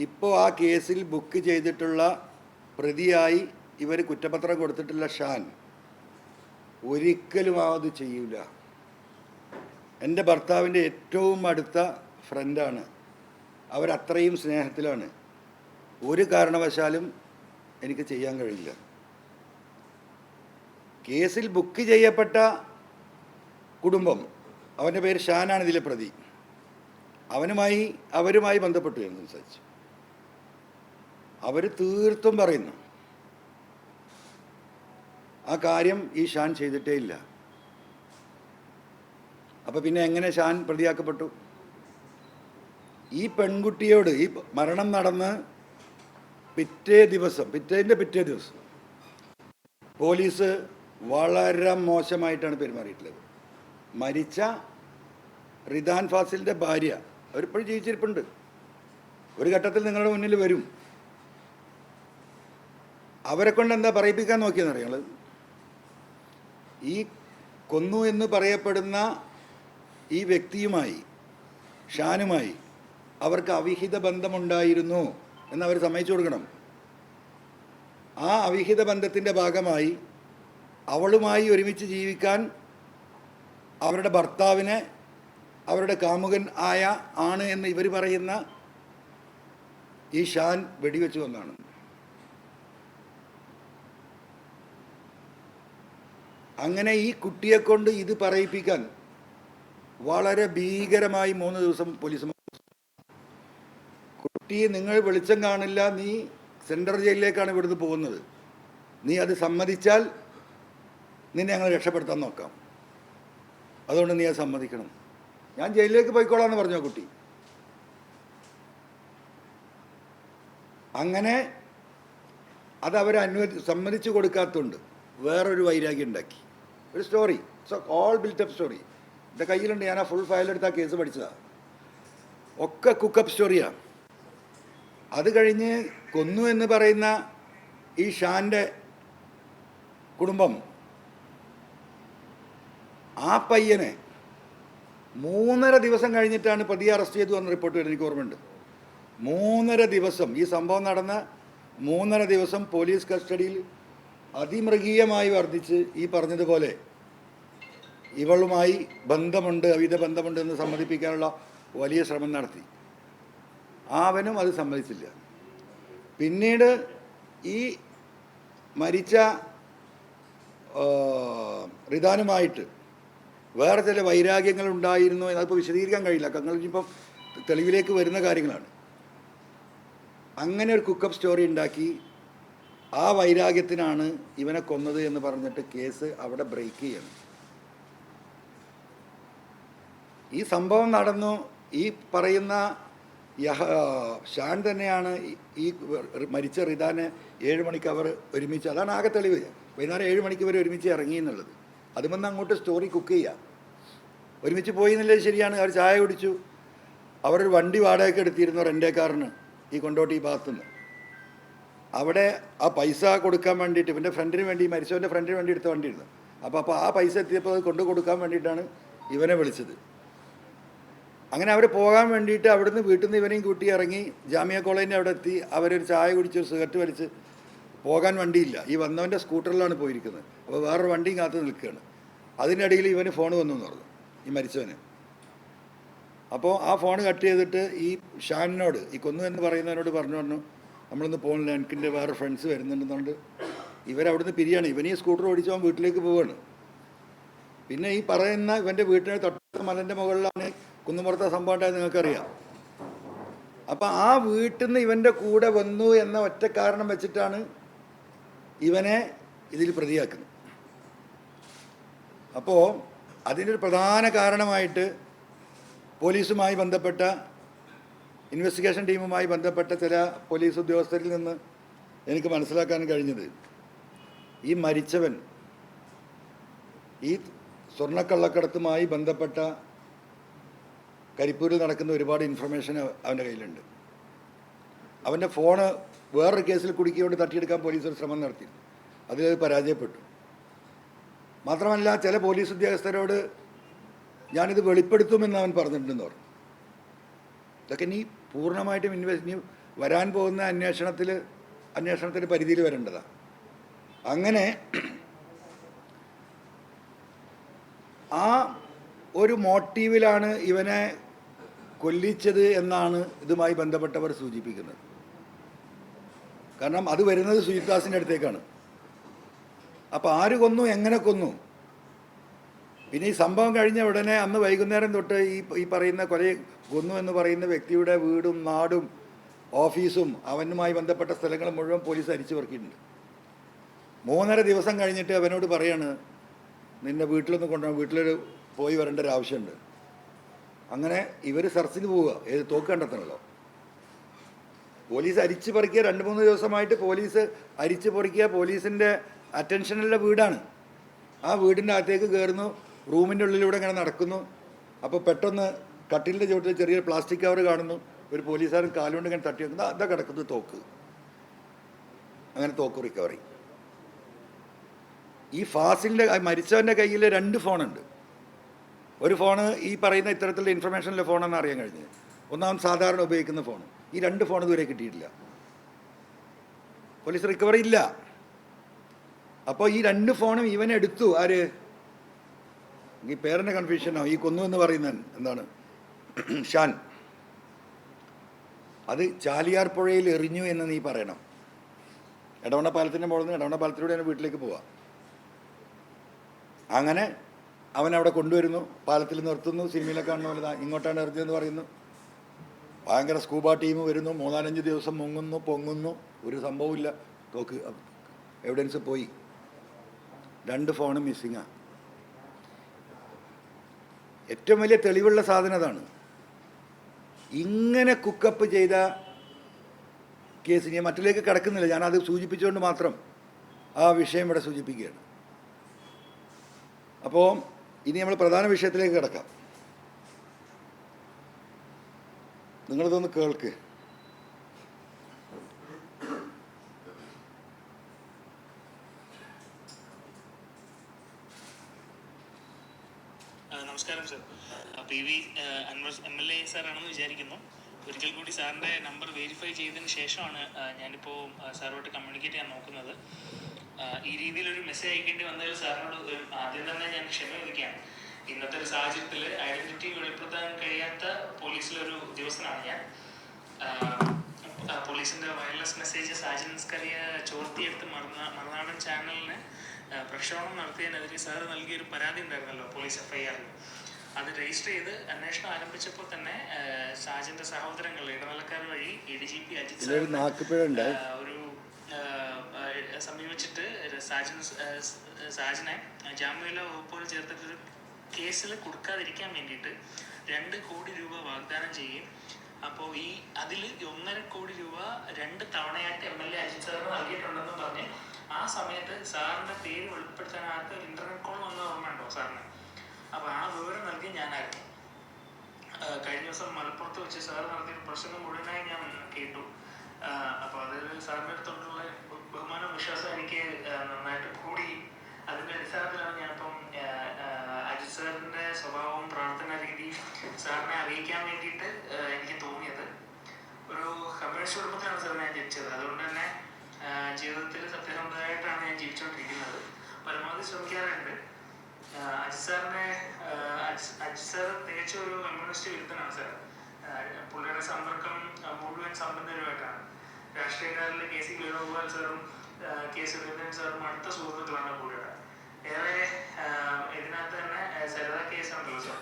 ഇപ്പോൾ ആ കേസിൽ ബുക്ക് ചെയ്തിട്ടുള്ള പ്രതിയായി ഇവർ കുറ്റപത്രം കൊടുത്തിട്ടുള്ള ഷാൻ ഒരിക്കലും അത് ചെയ്യൂല. എൻ്റെ ഭർത്താവിൻ്റെ ഏറ്റവും അടുത്ത ഫ്രണ്ടാണ്, അവരത്രയും സ്നേഹത്തിലാണ്, ഒരു കാരണവശാലും എനിക്ക് ചെയ്യാൻ കഴിയില്ല. കേസിൽ ബുക്ക് ചെയ്യപ്പെട്ട കുടുംബം, അവൻ്റെ പേര് ഷാനാണ് ഇതിലെ പ്രതി, അവരുമായി ബന്ധപ്പെട്ടു എന്ന് സംസാരിച്ചു. അവർ തീർത്തും പറയുന്നു ആ കാര്യം ഈ ഷാൻ ചെയ്തിട്ടേ ഇല്ല. അപ്പം പിന്നെ എങ്ങനെ ഷാൻ പ്രതിയാക്കപ്പെട്ടു? ഈ പെൺകുട്ടിയോട് ഈ മരണം നടന്ന് പിറ്റേതിൻ്റെ പിറ്റേ ദിവസം പോലീസ് വളരെ മോശമായിട്ടാണ് പെരുമാറിയിട്ടുള്ളത്. മരിച്ച റിദാൻ ഫാസിലിൻ്റെ ഭാര്യ അവരിപ്പോഴും ജീവിച്ചിരിപ്പുണ്ട്, ഒരു ഘട്ടത്തിൽ നിങ്ങളുടെ മുന്നിൽ വരും. അവരെ കൊണ്ട് എന്താ പറയിപ്പിക്കാൻ നോക്കിയെന്നറിയാം. ഈ കൊന്നു എന്ന് പറയപ്പെടുന്ന ഈ വ്യക്തിയുമായി, ഷാനുമായി അവർക്ക് അവിഹിത ബന്ധമുണ്ടായിരുന്നു എന്നവർ സമ്മതിച്ചു കൊടുക്കണം. ആ അവിഹിത ബന്ധത്തിൻ്റെ ഭാഗമായി അവളുമായി ഒരുമിച്ച് ജീവിക്കാൻ അവരുടെ ഭർത്താവിനെ അവരുടെ കാമുകൻ ആണ് എന്ന് ഇവർ പറയുന്ന ഈ ഷാൻ വെടിവെച്ച് കൊന്നാണ്. അങ്ങനെ ഈ കുട്ടിയെ കൊണ്ട് ഇത് പറയിപ്പിക്കാൻ വളരെ ഭീകരമായി 3 ദിവസം പോലീസ്. കുട്ടി, നിങ്ങൾ വെളിച്ചം കാണില്ല, നീ സെൻട്രൽ ജയിലിലേക്കാണ് ഇവിടുന്ന് പോകുന്നത്, നീ അത് സമ്മതിച്ചാൽ നിന്നെ ഞങ്ങൾ രക്ഷപ്പെടുത്താൻ നോക്കാം, അതുകൊണ്ട് നീ അത് സമ്മതിക്കണം. ഞാൻ ജയിലിലേക്ക് പോയിക്കോളാന്ന് പറഞ്ഞു കുട്ടി. അങ്ങനെ അത് അവർ സമ്മതിച്ചു കൊടുക്കാത്തതുകൊണ്ട് വേറൊരു വൈരാഗ്യം ഉണ്ടാക്കി, ഒരു story. So all built-up story. എൻ്റെ കയ്യിലുണ്ട്, ഞാൻ ആ ഫുൾ ഫയലെടുത്ത് ആ കേസ് പഠിച്ചതാണ്. ഒക്കെ കുക്കപ്പ് സ്റ്റോറിയാണ്. അത് കഴിഞ്ഞ് കൊന്നു എന്ന് പറയുന്ന ഈ ഷാൻ്റെ കുടുംബം ആ പയ്യനെ 3.5 ദിവസം കഴിഞ്ഞിട്ടാണ് പ്രതിയെ അറസ്റ്റ് ചെയ്തു എന്ന് റിപ്പോർട്ട് വരുന്നത്. എനിക്ക് ഓർമ്മയുണ്ട്. 3.5 ദിവസം, ഈ സംഭവം നടന്ന 3.5 ദിവസം പോലീസ് കസ്റ്റഡിയിൽ അതിമൃഗീയമായി വർദ്ധിച്ച് ഈ പറഞ്ഞതുപോലെ ഇവളുമായി ബന്ധമുണ്ട്, അവിധ ബന്ധമുണ്ട് എന്ന് സമ്മതിപ്പിക്കാനുള്ള വലിയ ശ്രമം നടത്തി. അവനും അത് സമ്മതിച്ചില്ല. പിന്നീട് ഈ മരിച്ച റിദാനുമായിട്ട് വേറെ ചില വൈരാഗ്യങ്ങൾ ഉണ്ടായിരുന്നു. അതിപ്പോൾ വിശദീകരിക്കാൻ കഴിയില്ല, ഇനിയിപ്പം തെളിവിലേക്ക് വരുന്ന കാര്യങ്ങളാണ്. അങ്ങനെ ഒരു കുക്കപ്പ് സ്റ്റോറി ഉണ്ടാക്കി ആ വൈരാഗ്യത്തിനാണ് ഇവനെ കൊന്നത് എന്ന് പറഞ്ഞിട്ട് കേസ് അവിടെ ബ്രേക്ക് ചെയ്യണം. ഈ സംഭവം നടന്നു. ഈ പറയുന്ന ഷാൻ തന്നെയാണ് ഈ മരിച്ച റിദാനെ 7 മണിക്ക് അവർ ഒരുമിച്ച്, അതാണ് ആകെ തെളിവ്. വൈകുന്നേരം 7 മണിക്ക് ഇവർ ഒരുമിച്ച് ഇറങ്ങി എന്നുള്ളത്. അതുമെന്ന് അങ്ങോട്ട് സ്റ്റോറി കുക്ക് ചെയ്യുക. ഒരുമിച്ച് പോയി എന്നുള്ളത് ശരിയാണ്. അവർ ചായ കുടിച്ചു. അവരൊരു വണ്ടി വാടകയ്ക്ക് എടുത്തിരുന്നു, റെൻ്റേക്കാരന്, ഈ കൊണ്ടോട്ടി ഭാഗത്തുനിന്ന്. അവിടെ ആ പൈസ കൊടുക്കാൻ വേണ്ടിയിട്ട് ഇവൻ്റെ ഫ്രണ്ടിന് വേണ്ടി, മരിച്ചവൻ്റെ ഫ്രണ്ടിന് വേണ്ടി എടുത്ത വണ്ടിയിരുന്നു. അപ്പോൾ ആ പൈസ എത്തിയപ്പോൾ അത് കൊണ്ടു കൊടുക്കാൻ വേണ്ടിയിട്ടാണ് ഇവനെ വിളിച്ചത്. അങ്ങനെ അവർ പോകാൻ വേണ്ടിയിട്ട് അവിടുന്ന് വീട്ടിൽ നിന്ന് ഇവനെയും കൂട്ടി ഇറങ്ങി ജാമിയ കോളേജിൻ്റെ അവിടെ എത്തി. അവരൊരു ചായ കുടിച്ച് ഒരു സിഗരറ്റ് വലിച്ച് പോകാൻ വണ്ടിയില്ല. ഈ വന്നവൻ്റെ സ്കൂട്ടറിലാണ് പോയിരിക്കുന്നത്. അപ്പോൾ വേറൊരു വണ്ടിയും കാത്ത് നിൽക്കുകയാണ്. അതിനിടയിൽ ഇവന് ഫോൺ വന്നു എന്ന് പറഞ്ഞു, ഈ മരിച്ചവന്. അപ്പോൾ ആ ഫോൺ കട്ട് ചെയ്തിട്ട് ഈ ഷാനിനോട്, ഈ കൊന്നു എന്ന് പറയുന്നവനോട് പറഞ്ഞു, നമ്മളൊന്ന് പോകുന്നില്ല, എനിക്കിൻ്റെ വേറെ ഫ്രണ്ട്സ് വരുന്നുണ്ടെന്നുകൊണ്ട് ഇവരവിടുന്ന് പിരിയാണ്. ഇവനീ സ്കൂട്ടർ ഓടിച്ചവൻ വീട്ടിലേക്ക് പോവാണ്. പിന്നെ ഈ പറയുന്ന ഇവൻ്റെ വീട്ടിന് തൊട്ട മലൻ്റെ മുകളിലാണ് കുന്നുമുറത്തെ സംഭവം ഉണ്ടായത്, നിങ്ങൾക്കറിയാം. അപ്പം ആ വീട്ടിൽ നിന്ന് ഇവൻ്റെ കൂടെ വന്നു എന്ന ഒറ്റ കാരണം വെച്ചിട്ടാണ് ഇവനെ ഇതിൽ പ്രതിയാക്കുന്നത്. അപ്പോൾ അതിനൊരു പ്രധാന കാരണമായിട്ട് പോലീസുമായി ബന്ധപ്പെട്ട ഇൻവെസ്റ്റിഗേഷൻ ടീമുമായി ബന്ധപ്പെട്ട ചില പോലീസ് ഉദ്യോഗസ്ഥരിൽ നിന്ന് എനിക്ക് മനസ്സിലാക്കാൻ കഴിഞ്ഞത്, ഈ മരിച്ചവൻ ഈ സ്വർണ്ണക്കള്ളക്കടത്തുമായി ബന്ധപ്പെട്ട കരിപ്പൂരിൽ നടക്കുന്ന ഒരുപാട് ഇൻഫർമേഷൻ അവൻ്റെ കയ്യിലുണ്ട്. അവൻ്റെ ഫോണ് വേറൊരു കേസിൽ കുടുക്കിയോണ്ട് തട്ടിയെടുക്കാൻ പോലീസ് ഒരു ശ്രമം നടത്തി, അതിലത് പരാജയപ്പെട്ടു. മാത്രമല്ല ചില പോലീസ് ഉദ്യോഗസ്ഥരോട് ഞാനിത് വെളിപ്പെടുത്തുമെന്ന് അവൻ പറഞ്ഞിട്ടുണ്ടെന്ന് പറഞ്ഞു. ഇതൊക്കെ നീ പൂർണ്ണമായിട്ടും നീ വരാൻ പോകുന്ന അന്വേഷണത്തിൻ്റെ പരിധിയിൽ വരേണ്ടതാണ്. അങ്ങനെ ആ ഒരു മോട്ടീവിലാണ് ഇവനെ കൊല്ലിച്ചത് എന്നാണ് ഇതുമായി ബന്ധപ്പെട്ടവർ സൂചിപ്പിക്കുന്നത്. കാരണം അത് വരുന്നത് സുജിത്ദാസിൻ്റെ അടുത്തേക്കാണ്. അപ്പോൾ ആര് കൊന്നു, എങ്ങനെ കൊന്നു, പിന്നെ ഈ സംഭവം കഴിഞ്ഞ ഉടനെ അന്ന് വൈകുന്നേരം തൊട്ട് ഈ പറയുന്ന കൊന്നു എന്ന് പറയുന്ന വ്യക്തിയുടെ വീടും നാടും ഓഫീസും അവനുമായി ബന്ധപ്പെട്ട സ്ഥലങ്ങൾ മുഴുവൻ പോലീസ് അരിച്ചു പെറുക്കിയിട്ടുണ്ട്. 3.5 ദിവസം കഴിഞ്ഞിട്ട് അവനോട് പറയാണ്, നിന്നെ വീട്ടിലൊന്ന് കൊണ്ടുപോകാൻ, വീട്ടിലൊരു പോയി വരേണ്ട ഒരു ആവശ്യമുണ്ട്. അങ്ങനെ ഇവർ സെർച്ചിന് പോവുക, ഏത് തോക്ക് കണ്ടെത്തണല്ലോ. പോലീസ് അരിച്ചു പറിക്കുക, 2-3 ദിവസമായിട്ട് പോലീസ് അരിച്ചു പറിക്കുക. പോലീസിൻ്റെ അറ്റൻഷനുള്ള വീടാണ്. ആ വീടിൻ്റെ അകത്തേക്ക് കയറുന്നു, റൂമിൻ്റെ ഉള്ളിലൂടെ ഇങ്ങനെ നടക്കുന്നു. അപ്പോൾ പെട്ടെന്ന് കട്ടിലിൻ്റെ ചുവട്ടിൽ ചെറിയൊരു പ്ലാസ്റ്റിക് കവർ കാണുന്നു. ഒരു പോലീസുകാരൻ കാലുകൊണ്ട് ഇങ്ങനെ തട്ടി വെക്കുന്നു, അതാ കിടക്കുന്നു തോക്ക്. അങ്ങനെ തോക്ക് റിക്കവറി. ഈ ഫാസിലിൻ്റെ മരിച്ചവൻ്റെ കയ്യിൽ 2 ഫോണുണ്ട്. ഒരു ഫോണ് ഈ പറയുന്ന ഇത്തരത്തിലുള്ള ഇൻഫർമേഷനിലെ ഫോണെന്ന് അറിയാൻ കഴിഞ്ഞത്. ഒന്നാമത് സാധാരണ ഉപയോഗിക്കുന്ന ഫോൺ. ഈ 2 ഫോൺ ഇതുവരെ കിട്ടിയിട്ടില്ല, പോലീസ് റിക്കവറി ഇല്ല. അപ്പോൾ ഈ 2 ഫോണും ഇവനെടുത്തു. ആര്? ഈ പേരിൻ്റെ കൺഫ്യൂഷനോ, ഈ കൊന്നു എന്ന് പറയുന്നത് എന്താണ്, ഷാൻ. അത് ചാലിയാർ പുഴയിൽ എറിഞ്ഞു എന്ന് നീ പറയണം. എടവണ്ണ പാലത്തിൻ്റെ മുകളിൽ നിന്ന് എടവണ്ണ പാലത്തിലൂടെ തന്നെ വീട്ടിലേക്ക് പോവാം. അങ്ങനെ അവനവിടെ കൊണ്ടുവരുന്നു, പാലത്തിൽ നിർത്തുന്നു. സിനിമയിലൊക്കെ കാണുന്ന പോലെ ഇങ്ങോട്ടാണ് എറിഞ്ഞതെന്ന് പറയുന്നു. ഭയങ്കര സ്കൂബ ടീം വരുന്നു, 3-4 ദിവസം മുങ്ങുന്നു, പൊങ്ങുന്നു, ഒരു സംഭവമില്ല. തോക്ക് എവിഡൻസ് പോയി. 2 ഫോണും മിസ്സിങ്ങാണ്. ഏറ്റവും വലിയ തെളിവുള്ള സാധനം അതാണ്. ഇങ്ങനെ കുക്കപ്പ് ചെയ്ത കേസ് ഞാൻ മറ്റിലേക്ക് കിടക്കുന്നില്ല, ഞാനത് സൂചിപ്പിച്ചുകൊണ്ട് മാത്രം ആ വിഷയം ഇവിടെ സൂചിപ്പിക്കുകയാണ്. അപ്പോൾ ഇനി നമ്മൾ പ്രധാന വിഷയത്തിലേക്ക് കിടക്കാം. നിങ്ങളിതൊന്ന് കേൾക്ക്. നമസ്കാരം സർ. PV അൻവർ MLA സാറാണെന്ന് വിചാരിക്കുന്നു. ഒരിക്കൽ കൂടി സാറിൻ്റെ നമ്പർ വെരിഫൈ ചെയ്തതിന് ശേഷമാണ് ഞാനിപ്പോൾ സാറുമായിട്ട് കമ്മ്യൂണിക്കേറ്റ് ചെയ്യാൻ നോക്കുന്നത്. ഈ രീതിയിലൊരു മെസ്സേജ് അയക്കേണ്ടി വന്നതിൽ സാറിനോട് ആദ്യം തന്നെ ഞാൻ ക്ഷമ ചോദിക്കുകയാണ്. ഇന്നത്തെ ഒരു സാഹചര്യത്തിൽ ഐഡന്റിറ്റി വെളിപ്പെടുത്താൻ കഴിയാത്ത പോലീസിലൊരു ഉദ്യോഗസ്ഥനാണ് ഞാൻ. പോലീസിൻ്റെ വയർലെസ് മെസ്സേജ് സാജൻ സ്കറിയ ചോർത്തിയെടുത്ത് മറുനാടൻ ചാനലിന് പ്രക്ഷേപണം നടത്തിയതിനെതിരെ സാറ് നൽകിയൊരു പരാതി ഉണ്ടായിരുന്നല്ലോ പോലീസ് FIR. അത് രജിസ്റ്റർ ചെയ്ത് അന്വേഷണം ആരംഭിച്ചപ്പോൾ തന്നെ സാജന്റെ സഹോദരങ്ങൾ ഇടനിലക്കാർ വഴി ADGP അജിത് ഒരു സമീപിച്ചിട്ട് സാജനെ ജാമ്യമില്ലാ വകുപ്പുകൾ ചേർത്തിട്ടൊരു കേസിൽ കൊടുക്കാതിരിക്കാൻ വേണ്ടിയിട്ട് 2 കോടി രൂപ വാഗ്ദാനം ചെയ്യുകയും, അപ്പോൾ അതിൽ 1.5 കോടി രൂപ 2 തവണയായിട്ട് MLA അജിത് സാറിന് നൽകിയിട്ടുണ്ടെന്ന് പറഞ്ഞ് ആ സമയത്ത് സാറിൻ്റെ പേര് വെളിപ്പെടുത്താൻ ആർക്ക് ഇന്റർനെറ്റ് കോൾ വന്ന ഓർമ്മയുണ്ടോ സാറിന്? അപ്പോൾ ആ വിവരം നൽകി ഞാനായിരുന്നു. കഴിഞ്ഞ ദിവസം മലപ്പുറത്ത് വെച്ച് സാർ നടത്തിയൊരു പ്രസംഗം മുഴുവനായി ഞാൻ കേട്ടു. അപ്പോൾ അതിൽ സാറിൻ്റെ അടുത്തോട്ടുള്ള ബഹുമാനം, വിശ്വാസം എനിക്ക് നന്നായിട്ട് കൂടി. അതിൻ്റെ അടിസ്ഥാനത്തിലാണ് ഞാനിപ്പം അജിത് സാറിൻ്റെ സ്വഭാവവും പ്രാർത്ഥന രീതിയും സാറിനെ അറിയിക്കാൻ വേണ്ടിയിട്ട് എനിക്ക് തോന്നിയത്. ഒരു കമ്മ്യൂണിസ്റ്റ് കുടുംബത്തിലാണ് സാർ ഞാൻ ജനിച്ചത്. അതുകൊണ്ട് തന്നെ ജീവിതത്തിൽ സത്യസന്ധമായിട്ടാണ് ഞാൻ ജീവിച്ചുകൊണ്ടിരിക്കുന്നത്. പരമാവധി ശ്രമിക്കാറുണ്ട്. അജിത് സാർ തികച്ചും ഒരു കമ്മ്യൂണിസ്റ്റ് വിരുദ്ധനാണ് സാർ. പുള്ളിയുടെ സമ്പർക്കം മുഴുവൻ സമ്പന്നരുമായിട്ടാണ്. രാഷ്ട്രീയക്കാരിലെ കെ സി വേണുഗോപാൽ സാറും കെ സുരേന്ദ്രൻ സാറും അടുത്ത സുഹൃത്തുക്കളാണ് പുള്ളിയുടെ. ഏറെ ഇതിനകത്ത് തന്നെ സരിത കേസുണ്ടല്ലോ സാർ,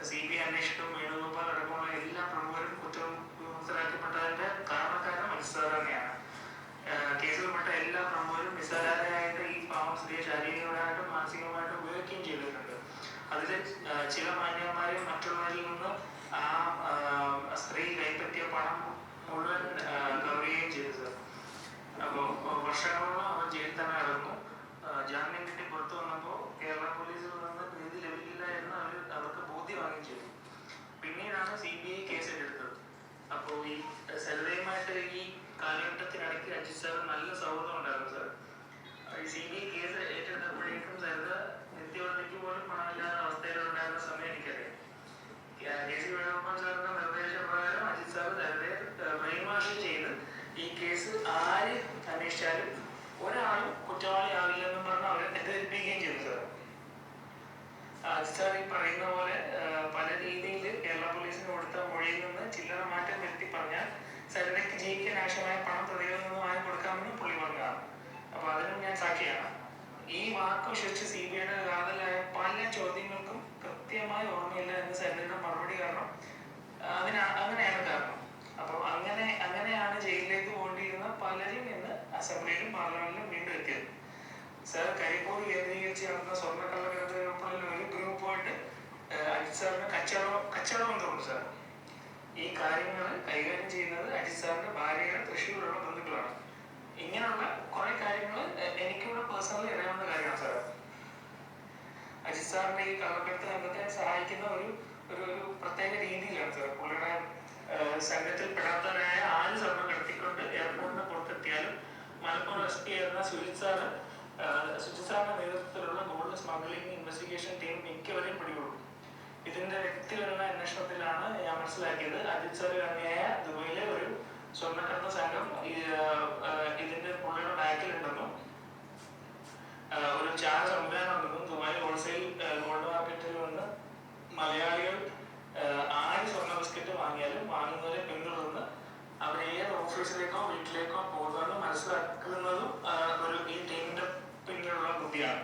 CBI അന്വേഷിക്കും വേണുഗോപാൽ അടക്കമുള്ള എല്ലാ പ്രമുഖരും കുറ്റവിമുക്തരാക്കപ്പെട്ടതിന്റെ കാരണക്കാരൻ അജിത് സാർ തന്നെയാണ്. കേസിൽപ്പെട്ട എല്ലാ പ്രമുഖരും നിസ്സാരരായിട്ട് ഈ പാവം സ്ത്രീയെ ശാരീരികമായിട്ടും മാനസികമായിട്ടും ഉപയോഗിക്കുകയും ചെയ്തിട്ടുണ്ട്. അതിൽ ചില മാന്യന്മാരെ മറ്റുള്ളവരിൽ നിന്ന് ആ സ്ത്രീ കൈപ്പറ്റിയ പണം മുഴുവൻ കവറുകയും ചെയ്തു സാർ. അപ്പോൾ വർഷങ്ങളോളം അവർ ജയിലിൽ തന്നെ കിടന്നു. ജാമ്യം കിട്ടി പുറത്തു വന്നപ്പോൾ കേരള പോലീസിൽ നിന്ന് നീതി ലഭിക്കില്ല എന്ന് അവർക്ക് ബോധ്യമാകുകയും ചെയ്തു. പിന്നീടാണ് CBI കേസ് എടുത്തത്. അപ്പോൾ ഈ സരിതയുമായിട്ട് ഈ കാലഘട്ടത്തിനിടയ്ക്ക് അജിത് സാർ നല്ല സൗഹൃദം ഉണ്ടായിരുന്നു സാർ. ഈ CBI കേസ് ഏറ്റെടുത്തപ്പോഴേക്കും സരിത നിത്യവൃത്തിക്ക് പോലും പണമില്ലാത്ത അവസ്ഥയിലുണ്ടായിരുന്ന സമയം എനിക്കറിയാം. കെ സി വേണുഗോപാൽ സാറിന്റെ നിർദ്ദേശപ്രകാരം അജിത് സാർ സരിതയെ ബ്രെയിൻ വാഷ് ചെയ്ത് ഈ കേസ് ആര് അന്വേഷിച്ചാലും ഒരാളും കുറ്റവാളിയാവില്ലെന്നും പറഞ്ഞ് അവരെ തെറ്റിദ്ധരിപ്പിക്കുകയും ചെയ്തു സാർ. അജിത് സാർ ഈ പറയുന്ന പോലെ പല രീതിയിൽ കേരള പോലീസിന് കൊടുത്ത മൊഴിയിൽ നിന്ന് ചില്ലറ മാറ്റം വരുത്തി പറഞ്ഞാൽ സരിതയ്ക്ക് ജയിക്കാൻ ആവശ്യമായ പണം പ്രതികളിൽ നിന്ന് വാങ്ങി കൊടുക്കാമെന്ന് പുള്ളി പറഞ്ഞതാണ്. അപ്പൊ അതിനും ഞാൻ സാക്ഷിയാണ്. ഈ വാക്ക് വിശ്വസിച്ച് CBIയുടെ കാതലായ പല ചോദ്യങ്ങൾക്കും കൃത്യമായി ഓർമ്മയില്ല എന്ന് സരിതയുടെ മറുപടി കാരണം അങ്ങനെയാണ് കാരണം. അപ്പൊ അങ്ങനെയാണ് ജയിലിലേക്ക് പോകേണ്ടിയിരുന്ന പലരും ഇന്ന് അസംബ്ലിയിലും പാർലമെന്റിലും വീണ്ടും എത്തിയത്. സാർ കരിപ്പൂർ കേന്ദ്രീകരിച്ച് നടന്ന സ്വർണ്ണക്കള്ളക്കടത്ത് ഗ്രൂപ്പുകളിൽ ഒരു ഗ്രൂപ്പുമായിട്ട് അജിത് സാറിന് കച്ചവട ബന്ധമുണ്ട് സാർ. ഈ കാര്യങ്ങൾ കൈകാര്യം ചെയ്യുന്നത് അജിത് സാറിന്റെ ഭാര്യയുടെ തൃശ്ശൂരുള്ള ബന്ധുക്കളാണ്. ഇങ്ങനെയുള്ള കുറെ കാര്യങ്ങൾ എനിക്കിവിടെ പേഴ്സണലി അറിയാവുന്ന കാര്യമാണ് സാർ. അജിത് സാറിന്റെ ഈ കള്ളക്കടത്ത് രംഗത്തെ സഹായിക്കുന്ന ഒരു പ്രത്യേക രീതിയിലാണ് സാർ. പുള്ളിയുടെ സംഘത്തിൽ പെടാത്തവരായ ആര് സ്വർണ്ണം കടത്തിക്കൊണ്ട് എയർപോർട്ടിന് പുറത്തെത്തിയാലും മലപ്പുറം SP ആയിരുന്ന സുജിത് സാറിന്റെ നേതൃത്വത്തിലുള്ള ഗോൾഡ് സ്മഗ്ലിംഗ് ഇൻവെസ്റ്റിഗേഷൻ ടീം മിക്കവരെയും പിടികൊടുക്കും. ഇതിന്റെ വ്യക്തിപരമായ അന്വേഷണത്തിലാണ് ഞാൻ മനസ്സിലാക്കിയത് അജിത് സാർ അന്യായ ദുബൈയിലെ ഒരു സ്വർണ്ണക്കടത്ത് സംഘം ഇതിന്റെ പുള്ളിയുടെ ബാക്കിലുണ്ടെന്നും ഒരു ചാര സംവിധാനം ഉണ്ടെന്നും ദുബായ് ഹോൾസെയിൽ ഗോൾഡ് മാർക്കറ്റിൽ നിന്ന് മലയാളികൾ ആര് സ്വർണ്ണ ബിസ്ക്കറ്റ് വാങ്ങിയാലും വാങ്ങുന്നവരെ പിന്തുടർന്ന് അവർ ഏത് ഓഫീസിലേക്കോ വീട്ടിലേക്കോ പോകുന്നത് മനസ്സിലാക്കുന്നതും ഈ ടീമിന്റെ പിന്നിലുള്ള ബുദ്ധിയാണ്.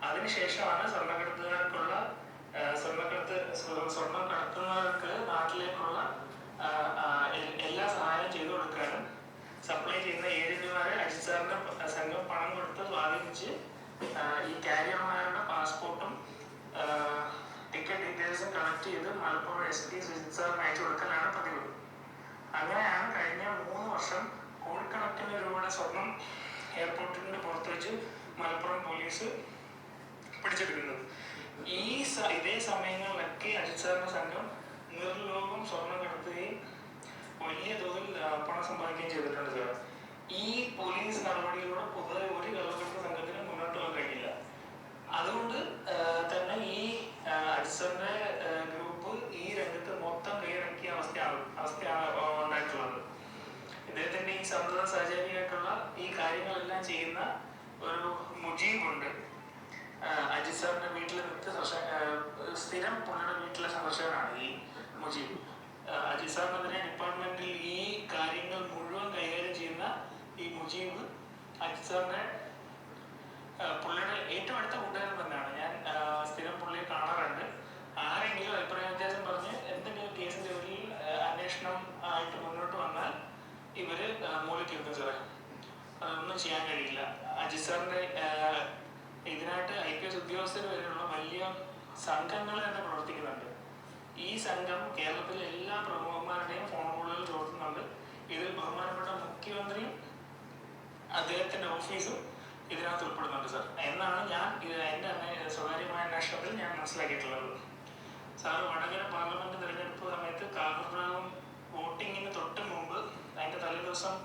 അതിനുശേഷമാണ് സ്വർണ്ണം കടത്തുന്നവർക്ക് നാട്ടിലേക്കുള്ള എല്ലാ സഹായവും ചെയ്തു കൊടുക്കാനും സപ്ലൈ ചെയ്യുന്ന ഏജന്റുമാരെ അജിത് സാറിന്റെ സംഘം പണം കൊടുത്ത് സ്വാധീനിച്ച് ഈ കാരിയർമാരുടെ പാസ്പോർട്ടും ടിക്കറ്റ് ഡീറ്റെയിൽസും കളക്ട് ചെയ്ത് മലപ്പുറം SP സുജിത് സാറിന് അയച്ചു കൊടുക്കലാണ് പതിവ്. അങ്ങനെയാണ് കഴിഞ്ഞ 3 വർഷം കോടിക്കണക്കിന് രൂപയുടെ സ്വർണം എയർപോർട്ടിന് പുറത്ത് വെച്ച് മലപ്പുറം പോലീസ് പിടിച്ചെടുക്കുന്നത്. ഇതേ സമയങ്ങളിലൊക്കെ അജിത് സാറിന്റെ സംഘം നിർലോകം സ്വർണം കടത്തുകയും വലിയ തോതിൽ പണം സമ്പാദിക്കുകയും ചെയ്തിട്ടുണ്ട് സാർ. ഈ പോലീസ് നടപടിയിലൂടെ പൊതുവെ ഒരു കള്ളക്കടത്ത് സംഘത്തിന് മുന്നോട്ട് പോകാൻ കഴിയില്ല. അതുകൊണ്ട് തന്നെ ഈ അജിത് സാറിന്റെ ഗ്രൂപ്പ് ഈ രംഗത്ത് മൊത്തം കൈയടക്കിയ അവസ്ഥയാണ് ഉണ്ടായിട്ടുള്ളത്. ഇദ്ദേഹത്തിന്റെ ഈ സന്തത സഹചാരിയായിട്ടുള്ള ഈ കാര്യങ്ങളെല്ലാം ചെയ്യുന്ന ഒരു മുജീബുണ്ട്. അജിത് സാറിന്റെ വീട്ടിൽ സ്ഥിരം പുള്ളിയുടെ വീട്ടിലെ സന്ദർശകനാണ് ഈ മുജീബ്. അജിത് സാറിനെതിരെ ഡിപ്പാർട്ട്മെന്റിൽ ഈ കാര്യങ്ങൾ മുഴുവൻ കൈകാര്യം ചെയ്യുന്ന ഈ മുജീബ് അജിത് സാറിന്റെ പുള്ളിയുടെ ഏറ്റവും അടുത്ത കൂട്ടുകാരൻ തന്നെയാണ്. ഞാൻ സ്ഥിരം പുള്ളിയെ കാണാറുണ്ട്. ആരെങ്കിലും അഭിപ്രായ വ്യത്യാസം പറഞ്ഞ് എന്തെങ്കിലും കേസിന്റെ ഒരു അന്വേഷണം ആയിട്ട് മുന്നോട്ട് വന്നാൽ ഇവര് മൂലയ്ക്ക് വെക്കും സാറേ. അതൊന്നും ചെയ്യാൻ കഴിയില്ല. അജിത് സാറിന്റെ ഇതിനായിട്ട് IPS ഉദ്യോഗസ്ഥർ വരെയുള്ള വലിയ സംഘങ്ങൾ തന്നെ പ്രവർത്തിക്കുന്നുണ്ട്. ഈ സംഘം കേരളത്തിലെ എല്ലാ പ്രമുഖന്മാരുടെയും ഫോൺ കോളുകൾ ചോർത്തുന്നുണ്ട്. ഇതിൽ ബഹുമാനപ്പെട്ട മുഖ്യമന്ത്രിയും അദ്ദേഹത്തിന്റെ ഓഫീസും ഇതിനകത്ത് ഉൾപ്പെടുന്നുണ്ട് സാർ എന്നാണ് ഞാൻ എൻ്റെ സ്വകാര്യമായ അന്വേഷണത്തിൽ ഞാൻ മനസ്സിലാക്കിയിട്ടുള്ളത്. സാർ വടകര പാർലമെന്റ് തെരഞ്ഞെടുപ്പ് സമയത്ത് കാർഗുപ്രാഗം വോട്ടിങ്ങിന് തൊട്ട് മുമ്പ് അതിന്റെ തലേദിവസം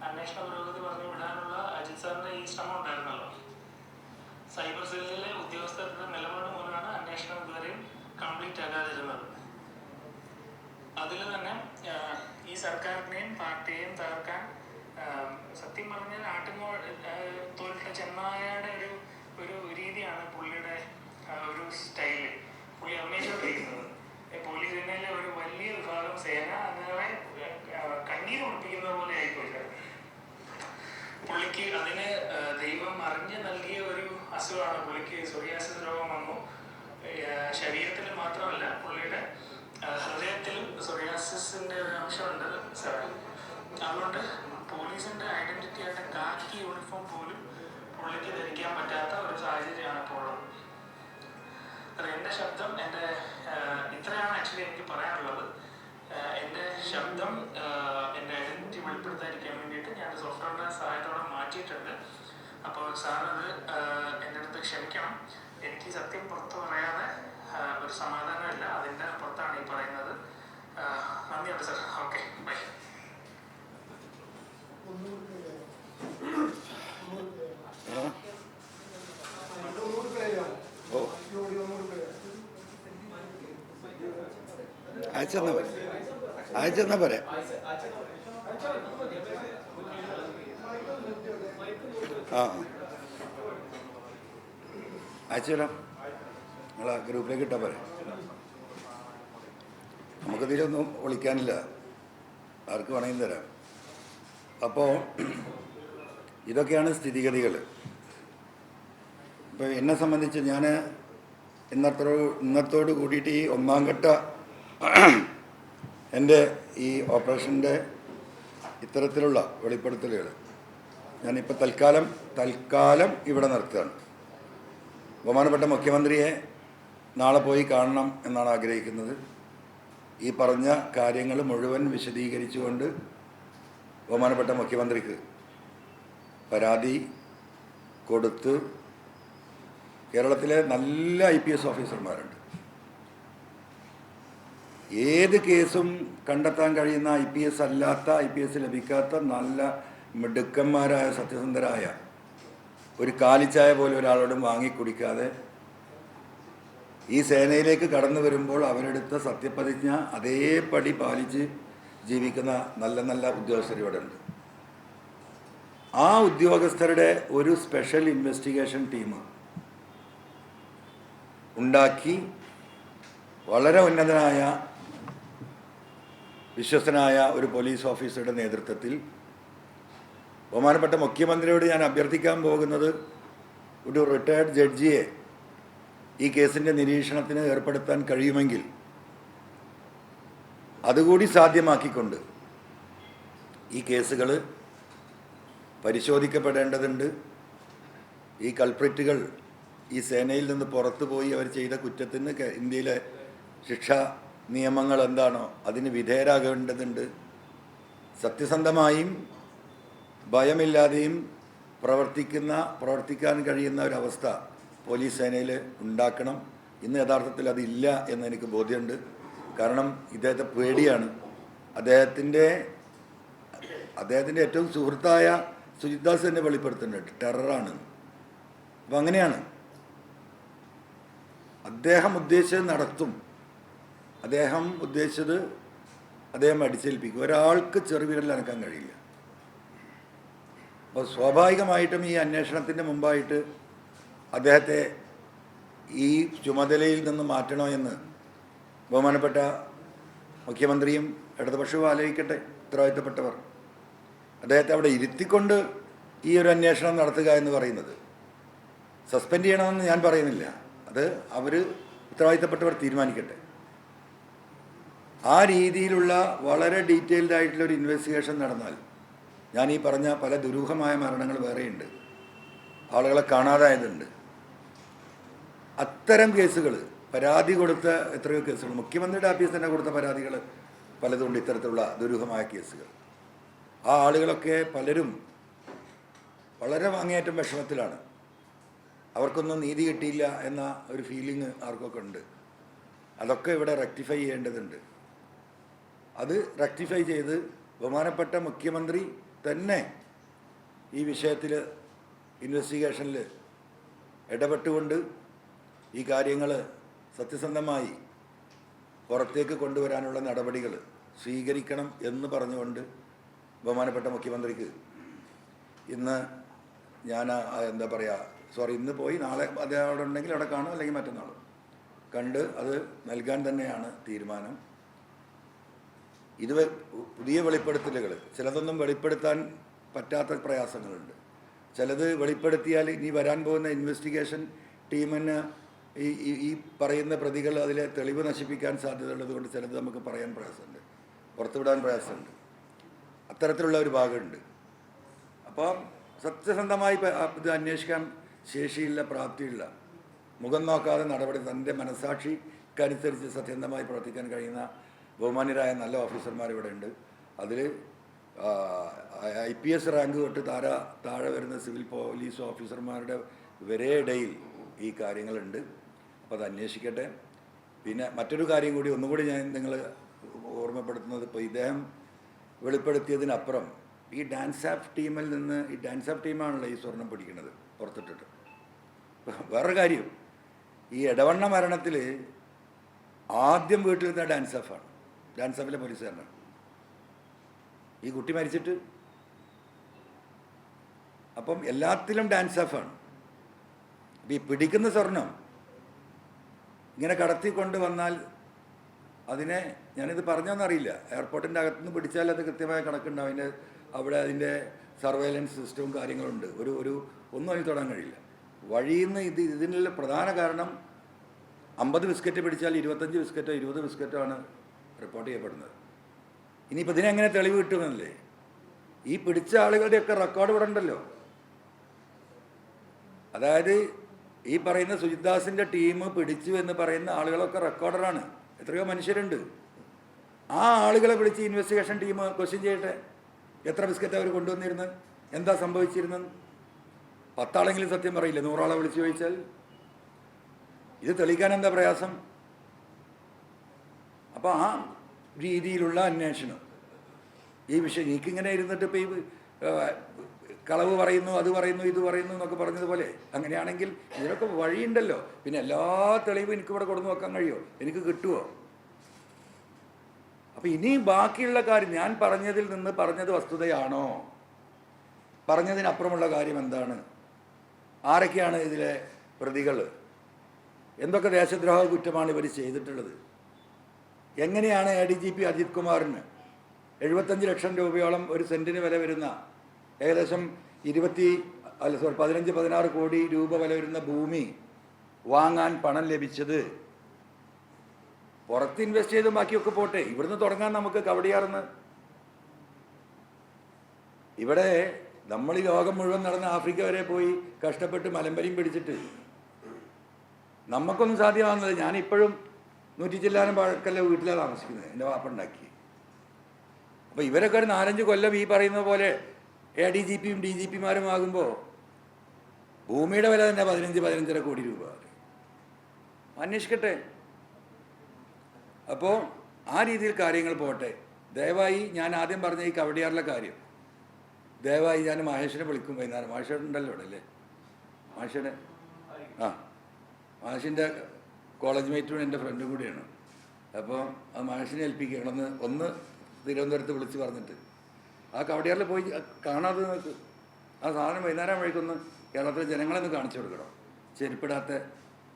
അന്വേഷണ പുരോഗതി പറഞ്ഞു വിടാനുള്ള അജിത് സാറിന്റെ ഈ ശ്രമം ഉണ്ടായിരുന്നല്ലോ. സൈബർ സെല്ലിലെ ഉദ്യോഗസ്ഥരുടെ നിലപാട് മൂലമാണ് അന്വേഷണം ഇതുവരെയും കംപ്ലീറ്റ് ആകാതിരുന്നത്. അതിൽ തന്നെ ഈ സർക്കാരിനെയും പാർട്ടിയെയും തകർക്കാൻ സത്യം പറഞ്ഞാൽ തോലിട്ട ചെന്നായയുടെ ഒരു രീതിയാണ് പുള്ളിയുടെ ഒരു സ്റ്റൈല്. പുള്ളി അഭിനയിച്ചുകൊണ്ടിരിക്കുന്നത് പോലീസ് സേനയിലെ ഒരു വലിയ വിഭാഗം സേന അങ്ങനെ കണ്ണീർ ഒളിപ്പിക്കുന്ന പോലെ നൽകിയ ഒരു അസുഖമാണ് പുള്ളിക്ക്. സോറിയാസിസ് രോഗം വന്നു. ശരീരത്തിൽ മാത്രമല്ല, പുള്ളിയുടെ ഹൃദയത്തിലും സോറിയാസിസിന്റെ ഒരു അംശമുണ്ട് സാർ. അതുകൊണ്ട് പോലീസിന്റെ ഐഡന്റിറ്റി ആയിട്ട് കാക്കി യൂണിഫോം പോലും പുള്ളിക്ക് ധരിക്കാൻ പറ്റാത്ത ഒരു സാഹചര്യമാണ് ഇപ്പോൾ ഉള്ളത്. എൻ്റെ ശബ്ദം ഇത്രയാണ് ആക്ച്വലി എനിക്ക് പറയാനുള്ളത്. എൻ്റെ ശബ്ദം എൻ്റെ ഐഡന്റിറ്റി വെളിപ്പെടുത്താതിരിക്കാൻ വേണ്ടിയിട്ട് ഞാൻ സോഫ്റ്റ്വെയറിൻ്റെ സഹായത്തോടെ മാറ്റിയിട്ടുണ്ട്. അപ്പോൾ സാർ അത് എൻ്റെ അടുത്ത് ക്ഷമിക്കണം. എനിക്ക് സത്യം പുറത്ത് പറയാതെ ഒരു സമാധാനമില്ല. അതിൻ്റെ പുറത്താണ് ഈ പറയുന്നത്. നന്ദിയുണ്ട് സാർ. Okay, by. അയച്ചെന്നാ പറയാം. അയച്ചുതരാം. നിങ്ങൾ ആ ഗ്രൂപ്പിലേക്ക് ഇട്ടാൽ പറയാം. നമുക്കിതിലൊന്നും വിളിക്കാനില്ല, ആർക്ക് വേണമെങ്കിലും തരാം. അപ്പോൾ ഇതൊക്കെയാണ് സ്ഥിതിഗതികൾ. ഇപ്പോൾ എന്നെ സംബന്ധിച്ച് ഞാൻ ഇന്നത്തോട് കൂടിയിട്ട് ഈ ഒന്നാം ഘട്ട എൻ്റെ ഈ ഓപ്പറേഷൻ്റെ ഇത്തരത്തിലുള്ള വെളിപ്പെടുത്തലുകൾ ഞാനിപ്പോൾ തൽക്കാലം ഇവിടെ നിർത്തുകയാണ്. ബഹുമാനപ്പെട്ട മുഖ്യമന്ത്രിയെ നാളെ പോയി കാണണം എന്നാണ് ആഗ്രഹിക്കുന്നത്. ഈ പറഞ്ഞ കാര്യങ്ങൾ മുഴുവൻ വിശദീകരിച്ചുകൊണ്ട് ബഹുമാനപ്പെട്ട മുഖ്യമന്ത്രിക്ക് പരാതി കൊടുത്ത്, കേരളത്തിലെ നല്ല IPS ഓഫീസർമാരുണ്ട്. ഏത് കേസും കണ്ടെത്താൻ കഴിയുന്ന IPS അല്ലാത്ത, IPS ലഭിക്കാത്ത നല്ല മിടുക്കന്മാരായ സത്യസന്ധരായ, ഒരു കാലിച്ചായ പോലും ഒരാളോടും വാങ്ങിക്കുടിക്കാതെ ഈ സേനയിലേക്ക് കടന്നു വരുമ്പോൾ അവരെടുത്ത സത്യപ്രതിജ്ഞ അതേപടി പാലിച്ച് ജീവിക്കുന്ന നല്ല നല്ല ഉദ്യോഗസ്ഥർ ഇവിടെ ഉണ്ട്. ആ ഉദ്യോഗസ്ഥരുടെ ഒരു സ്പെഷ്യൽ ഇൻവെസ്റ്റിഗേഷൻ ടീം ഉണ്ടാക്കി വളരെ ഉന്നതനായ വിശ്വസ്തനായ ഒരു പോലീസ് ഓഫീസറുടെ നേതൃത്വത്തിൽ ബഹുമാനപ്പെട്ട മുഖ്യമന്ത്രിയോട് ഞാൻ അഭ്യർത്ഥിക്കാൻ പോകുന്നത്, ഒരു റിട്ടയർഡ് ജഡ്ജിയെ ഈ കേസിൻ്റെ നിരീക്ഷണത്തിന് ഏർപ്പെടുത്താൻ കഴിയുമെങ്കിൽ അതുകൂടി സാധ്യമാക്കിക്കൊണ്ട് ഈ കേസുകൾ പരിശോധിക്കപ്പെടേണ്ടതുണ്ട്. ഈ കൾപ്രിറ്റുകൾ ഈ സേനയിൽ നിന്ന് പുറത്തു പോയി അവർ ചെയ്ത കുറ്റത്തിന് ഇന്ത്യയിലെ ശിക്ഷാ നിയമങ്ങൾ എന്താണോ അതിന് വിധേയരാകേണ്ടതുണ്ട്. സത്യസന്ധമായും ഭയമില്ലാതെയും പ്രവർത്തിക്കാൻ കഴിയുന്ന ഒരവസ്ഥ പോലീസ് സേനയിൽ ഉണ്ടാക്കണം. ഇന്ന് യഥാർത്ഥത്തിൽ അതില്ല എന്ന് എനിക്ക് ബോധ്യമുണ്ട്. കാരണം ഇദ്ദേഹത്തെ പേടിയാണ്. അദ്ദേഹത്തിൻ്റെ ഏറ്റവും സുഹൃത്തായ സുജിത് ദാസ് തന്നെ വെളിപ്പെടുത്തുന്നുണ്ട്, ടെററാണ്. അപ്പം അങ്ങനെയാണ്. അദ്ദേഹം ഉദ്ദേശിച്ചത് നടത്തും. അദ്ദേഹം ഉദ്ദേശിച്ചത് അദ്ദേഹം അടിച്ചേൽപ്പിക്കും. ഒരാൾക്ക് ചെറുവിരൽ അനക്കാൻ കഴിയില്ല. അപ്പോൾ സ്വാഭാവികമായിട്ടും ഈ അന്വേഷണത്തിൻ്റെ മുമ്പായിട്ട് അദ്ദേഹത്തെ ഈ ചുമതലയിൽ നിന്ന് മാറ്റണോ എന്ന് ബഹുമാനപ്പെട്ട മുഖ്യമന്ത്രിയും ഇടതുപക്ഷവും ആലോചിക്കട്ടെ. ഉത്തരവാദിത്തപ്പെട്ടവർ അദ്ദേഹത്തെ അവിടെ ഇരുത്തിക്കൊണ്ട് ഈ ഒരു അന്വേഷണം നടത്തുക എന്ന് പറയുന്നത്, സസ്പെൻഡ് ചെയ്യണമെന്ന് ഞാൻ പറയുന്നില്ല, അത് അവർ ഉത്തരവാദിത്തപ്പെട്ടവർ തീരുമാനിക്കട്ടെ. ആ രീതിയിലുള്ള വളരെ ഡീറ്റെയിൽഡ് ആയിട്ടുള്ള ഒരു ഇൻവെസ്റ്റിഗേഷൻ നടന്നാൽ, ഞാൻ ഈ പറഞ്ഞ പല ദുരൂഹമായ മരണങ്ങൾ വേറെയുണ്ട്, ആളുകളെ കാണാതായതുണ്ട്, അത്തരം കേസുകൾ, പരാതി കൊടുത്ത എത്രയോ കേസുകൾ, മുഖ്യമന്ത്രിയുടെ ഓഫീസ് തന്നെ കൊടുത്ത പരാതികൾ പലതുണ്ട്, ഇത്തരത്തിലുള്ള ദുരൂഹമായ കേസുകൾ. ആ ആളുകളൊക്കെ പലരും വളരെ അങ്ങേയറ്റം വിഷമത്തിലാണ്. അവർക്കൊന്നും നീതി കിട്ടിയില്ല എന്ന ഒരു ഫീലിംഗ് ആർക്കൊക്കെ ഉണ്ട്. അതൊക്കെ ഇവിടെ റെക്ടിഫൈ ചെയ്യേണ്ടതുണ്ട്. അത് റെക്ടിഫൈ ചെയ്ത് ബഹുമാനപ്പെട്ട മുഖ്യമന്ത്രി തന്നെ ഈ വിഷയത്തിൽ ഇൻവെസ്റ്റിഗേഷനിൽ ഇടപെട്ടുകൊണ്ട് ഈ കാര്യങ്ങൾ സത്യസന്ധമായി പുറത്തേക്ക് കൊണ്ടുവരാനുള്ള നടപടികൾ സ്വീകരിക്കണം എന്ന് പറഞ്ഞുകൊണ്ട് ബഹുമാനപ്പെട്ട മുഖ്യമന്ത്രിക്ക് ഇന്ന് ഞാൻ ഇന്ന് പോയി നാളെ അദ്ദേഹം അവിടെ ഉണ്ടെങ്കിൽ അവിടെ കാണും, അല്ലെങ്കിൽ മറ്റന്നാൾ കണ്ട് അത് നൽകാൻ തന്നെയാണ് തീരുമാനം. പുതിയ വെളിപ്പെടുത്തലുകൾ, ചിലതൊന്നും വെളിപ്പെടുത്താൻ പറ്റാത്ത പ്രയാസങ്ങളുണ്ട്, ചിലത് വെളിപ്പെടുത്തിയാൽ ഇനി വരാൻ പോകുന്ന ഇൻവെസ്റ്റിഗേഷൻ ടീമിന് ഈ പറയുന്ന പ്രതികൾ അതിലെ തെളിവ് നശിപ്പിക്കാൻ സാധ്യതയുള്ളത് കൊണ്ട് ചിലത് നമുക്ക് പറയാൻ പ്രയാസമുണ്ട്, പുറത്തുവിടാൻ പ്രയാസമുണ്ട്. അത്തരത്തിലുള്ള ഒരു ഭാഗമുണ്ട്. അപ്പോൾ സത്യസന്ധമായി ഇത് അന്വേഷിക്കാൻ ശേഷിയില്ല, പ്രാപ്തിയില്ല, മുഖം നോക്കാതെ നടപടി തൻ്റെ മനസാക്ഷിക്കനുസരിച്ച് സത്യസന്ധമായി പ്രവർത്തിക്കാൻ കഴിയുന്ന ബഹുമാന്യരായ നല്ല ഓഫീസർമാർ ഇവിടെ ഉണ്ട്. അതിൽ IPS റാങ്ക് തൊട്ട് താഴെ വരുന്ന സിവിൽ പോലീസ് ഓഫീസർമാരുടെ വരെ ഇടയിൽ ഈ കാര്യങ്ങളുണ്ട്. അപ്പോൾ അത് അന്വേഷിക്കട്ടെ. പിന്നെ മറ്റൊരു കാര്യം കൂടി ഒന്നുകൂടി ഞാൻ നിങ്ങൾ ഓർമ്മപ്പെടുത്തുന്നത്, ഇപ്പോൾ ഇദ്ദേഹം വെളിപ്പെടുത്തിയതിനപ്പുറം ഈ ഡാൻസ് ആപ്പ് ടീമിൽ നിന്ന്, ഈ ഡാൻസ് ആപ്പ് ടീമാണല്ലോ ഈ സ്വർണം പിടിക്കുന്നത് പുറത്തിട്ടിട്ട്. വേറൊരു കാര്യം, ഈ എടവണ്ണ മരണത്തിൽ ആദ്യം വീട്ടിലിരുന്ന ഡാൻസ് ആഫാണ്, ഡാൻസ് ആഫിലെ പോലീസുകാരനാണ്. ഈ കുട്ടി മരിച്ചിട്ട് അപ്പം എല്ലാത്തിലും ഡാൻസ് ആഫാണ്. അപ്പം ഈ പിടിക്കുന്ന സ്വർണം ഇങ്ങനെ കടത്തിക്കൊണ്ട് വന്നാൽ അതിനെ, ഞാനിത് പറഞ്ഞോന്നറിയില്ല, എയർപോർട്ടിൻ്റെ അകത്തുനിന്ന് പിടിച്ചാൽ അത് കൃത്യമായ കണക്കുണ്ടാവും. അവിടെ അതിൻ്റെ സർവൈലൻസ് സിസ്റ്റവും കാര്യങ്ങളുണ്ട്. ഒന്നും അതിന് തൊടാൻ കഴിയില്ല. വഴിയിൽ നിന്ന് ഇതിനുള്ള പ്രധാന കാരണം 50 ബിസ്ക്കറ്റ് പിടിച്ചാൽ 25 ബിസ്ക്കറ്റോ 20 ബിസ്ക്കറ്റോ ആണ് റിപ്പോർട്ട് ചെയ്യപ്പെടുന്നത്. ഇനിയിപ്പോൾ ഇതിനെങ്ങനെ തെളിവ് കിട്ടുമെന്നല്ലേ? ഈ പിടിച്ച ആളുകളുടെയൊക്കെ റെക്കോർഡ് ഇവിടെ ഉണ്ടല്ലോ. അതായത് ഈ പറയുന്ന സുജിത്ദാസിൻ്റെ ടീം പിടിച്ചു എന്ന് പറയുന്ന ആളുകളൊക്കെ റെക്കോർഡറാണ്. എത്രയോ മനുഷ്യരുണ്ട്. ആ ആളുകളെ വിളിച്ച് ഇൻവെസ്റ്റിഗേഷൻ ടീം ക്വസ്റ്റ്യൻ ചെയ്യട്ടെ. എത്ര ബിസ്ക്കറ്റ് അവർ കൊണ്ടുവന്നിരുന്നത്, എന്താ സംഭവിച്ചിരുന്നത്? 10 ആളെങ്കിലും സത്യം പറയില്ല, 100 ആളെ വിളിച്ച് ചോദിച്ചാൽ. ഇത് തെളിയിക്കാൻ എന്താ പ്രയാസം? അപ്പോൾ ആ രീതിയിലുള്ള അന്വേഷണം ഈ വിഷയം, എനിക്കിങ്ങനെ ഇരുന്നിട്ട് ഇപ്പോൾ ഈ കളവ് പറയുന്നു, അത് പറയുന്നു, ഇത് പറയുന്നു എന്നൊക്കെ പറഞ്ഞതുപോലെ അങ്ങനെയാണെങ്കിൽ ഇതിനൊക്കെ വഴിയുണ്ടല്ലോ. പിന്നെ എല്ലാ തെളിവും എനിക്കിവിടെ കൊടുന്നു വെക്കാൻ കഴിയുമോ? എനിക്ക് കിട്ടുമോ? അപ്പോൾ ഇനി ബാക്കിയുള്ള കാര്യം, ഞാൻ പറഞ്ഞതിൽ നിന്ന് പറഞ്ഞത് വസ്തുതയാണോ, പറഞ്ഞതിനപ്പുറമുള്ള കാര്യം എന്താണ്, ആരൊക്കെയാണ് ഇതിലെ പ്രതികൾ, എന്തൊക്കെ ദേശദ്രോഹ കുറ്റമാണ് ഇവർ ചെയ്തിട്ടുള്ളത്, എങ്ങനെയാണ് ADGP അജിത് കുമാറിന് 75 ലക്ഷം രൂപയോളം ഒരു സെൻറ്റിന് വില വരുന്ന, ഏകദേശം 15-16 കോടി രൂപ വില വരുന്ന ഭൂമി വാങ്ങാൻ പണം ലഭിച്ചത്? പുറത്ത് ഇൻവെസ്റ്റ് ചെയ്ത് ബാക്കിയൊക്കെ പോട്ടെ, ഇവിടുന്ന് തുടങ്ങാൻ നമുക്ക് കവടിയാർന്ന്. ഇവിടെ നമ്മൾ ഈ ലോകം മുഴുവൻ നടന്ന് ആഫ്രിക്ക വരെ പോയി കഷ്ടപ്പെട്ട് മലമ്പരിയും പിടിച്ചിട്ട് നമുക്കൊന്നും സാധ്യമാകുന്നത്. ഞാനിപ്പോഴും 100 ചില്ലാനം പഴക്കല്ല വീട്ടിലാണ് താമസിക്കുന്നത്, എൻ്റെ വാപ്പുണ്ടാക്കി. അപ്പോൾ ഇവരൊക്കെ ഒരു 4-5 കൊല്ലം ഈ പറയുന്ന പോലെ ADGPയും DGPമാരും ആകുമ്പോൾ ഭൂമിയുടെ വില തന്നെ 15-15.5 കോടി രൂപ. അന്വേഷിക്കട്ടെ. അപ്പോൾ ആ രീതിയിൽ കാര്യങ്ങൾ പോട്ടെ. ദയവായി ഞാൻ ആദ്യം പറഞ്ഞ ഈ കവടിയാറിലെ കാര്യം ദയവായി ഞാൻ മഹേഷിനെ വിളിക്കും വൈകുന്നേരം. മഹേഷുണ്ടല്ലോ ഇവിടെ അല്ലേ? മഹേഷിനെ മഹേഷിൻ്റെ കോളേജ് മേറ്റും എൻ്റെ ഫ്രണ്ടും കൂടിയാണ്. അപ്പോൾ ആ മഹേഷിനെ ഏൽപ്പിക്കണം ഒന്ന് തിരുവനന്തപുരത്ത് വിളിച്ച് പറഞ്ഞിട്ട് ആ കവടിയാറിൽ പോയി കാണാതെ നോക്ക്. ആ സാധനം വൈകുന്നേരം വഴിക്കൊന്ന് കേരളത്തിലെ ജനങ്ങളെന്ന് കാണിച്ചു കൊടുക്കണം. ചെരുപ്പിടാത്ത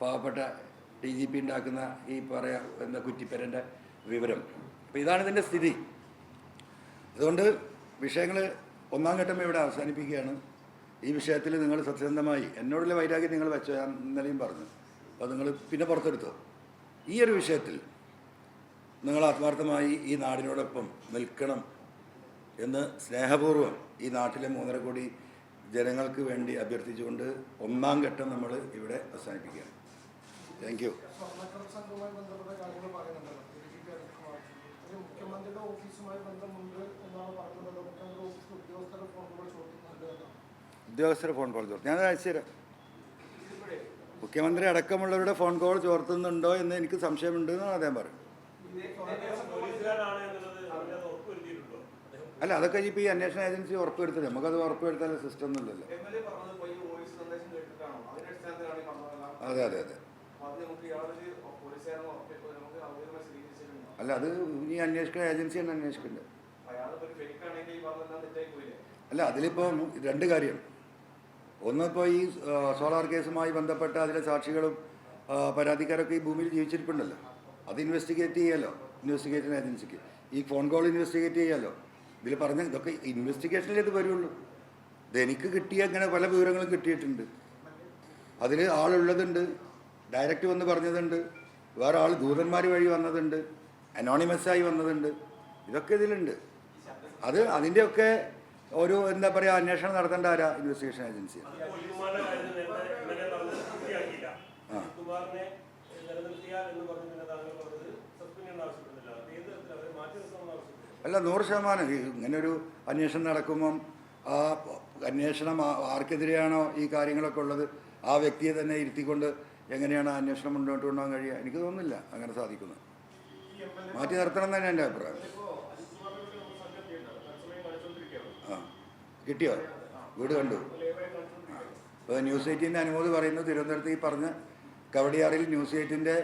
പാവപ്പെട്ട DGP ഉണ്ടാക്കുന്ന ഈ എന്താ കുറ്റിപ്പേരൻ്റെ വിവരം. അപ്പോൾ ഇതാണ് ഇതിൻ്റെ സ്ഥിതി. അതുകൊണ്ട് വിഷയങ്ങൾ 1-ാം ഘട്ടം ഇവിടെ അവസാനിപ്പിക്കുകയാണ്. ഈ വിഷയത്തിൽ നിങ്ങൾ സത്യസന്ധമായി, എന്നോടുള്ള വൈരാഗ്യം നിങ്ങൾ വെച്ചോ, ഞാൻ ഇന്നലെയും പറഞ്ഞു. അപ്പോൾ നിങ്ങൾ പിന്നെ പുറത്തെടുത്തോ. ഈ ഒരു വിഷയത്തിൽ നിങ്ങൾ ആത്മാർത്ഥമായി ഈ നാടിനോടൊപ്പം നിൽക്കണം എന്ന് സ്നേഹപൂർവ്വം ഈ നാട്ടിലെ 3.5 കോടി ജനങ്ങൾക്ക് വേണ്ടി അഭ്യർത്ഥിച്ചുകൊണ്ട് 1-ാം ഘട്ടം നമ്മൾ ഇവിടെ അവസാനിപ്പിക്കുകയാണ്. Thank you. ഉദ്യോഗസ്ഥരുടെ ഫോൺ കോൾ ചോർത്തും, ഞാൻ അയച്ചു തരാം. മുഖ്യമന്ത്രി അടക്കമുള്ളവരുടെ ഫോൺ കോൾ ചോർത്തുന്നുണ്ടോ എന്ന് എനിക്ക് സംശയമുണ്ട് എന്നാണ് അദ്ദേഹം പറയുന്നത്. അല്ല, അതൊക്കെ ഇപ്പോൾ ഈ അന്വേഷണ ഏജൻസി ഉറപ്പുവരുത്തരുത്. നമുക്കത് ഉറപ്പുവരുത്താനുള്ള സിസ്റ്റം ഒന്നുമില്ലല്ലോ. അതെ അതെ അതെ. അല്ല, അത് ഇനി അന്വേഷിക്കുന്ന ഏജൻസി തന്നെ അന്വേഷിക്കണ്ടേ. അല്ല, അതിലിപ്പോൾ 2 കാര്യം. ഒന്ന്, ഇപ്പോൾ ഈ സോളാർ കേസുമായി ബന്ധപ്പെട്ട അതിലെ സാക്ഷികളും പരാതിക്കാരൊക്കെ ഈ ഭൂമിയിൽ ജീവിച്ചിരിപ്പുണ്ടല്ലോ. അത് ഇൻവെസ്റ്റിഗേറ്റ് ചെയ്യാമല്ലോ ഇൻവെസ്റ്റിഗേഷൻ ഏജൻസിക്ക്. ഈ ഫോൺ കോൾ ഇൻവെസ്റ്റിഗേറ്റ് ചെയ്യാമല്ലോ. ഇതിൽ പറഞ്ഞ ഇതൊക്കെ ഇൻവെസ്റ്റിഗേഷനിൽ ഇത് വരുള്ളൂ. എനിക്ക് കിട്ടിയ അങ്ങനെ പല വിവരങ്ങളും കിട്ടിയിട്ടുണ്ട്. അതിൽ ആളുള്ളതുണ്ട്, ഡയറക്റ്റ് വന്ന് പറഞ്ഞതുണ്ട്, വേറെ ആൾ ദൂതന്മാർ വഴി വന്നതുണ്ട്, അനോണിമസായി വന്നതുണ്ട്. ഇതൊക്കെ ഇതിലുണ്ട്. അതിൻ്റെയൊക്കെ ഒരു എന്താ പറയുക അന്വേഷണം നടത്തേണ്ട ആരാ? Investigation agency. അല്ല, 100% ഇങ്ങനൊരു അന്വേഷണം നടക്കുമ്പം ആ അന്വേഷണം ആർക്കെതിരെയാണോ ഈ കാര്യങ്ങളൊക്കെ ഉള്ളത് ആ വ്യക്തിയെ തന്നെ ഇരുത്തിക്കൊണ്ട് എങ്ങനെയാണ് ആ അന്വേഷണം മുന്നോട്ട് കൊണ്ടുപോകാൻ കഴിയുക? എനിക്ക് തോന്നുന്നില്ല അങ്ങനെ സാധിക്കുന്നത്. മാറ്റി നിർത്തണം തന്നെ എൻ്റെ അഭിപ്രായം. ആ, കിട്ടിയോ? വീട് കണ്ടു. ഇപ്പോൾ ന്യൂസ് 18 അനുമതി പറയുന്നു തിരുവനന്തപുരത്ത് ഈ പറഞ്ഞ കവടിയാറിൽ ന്യൂസ് 18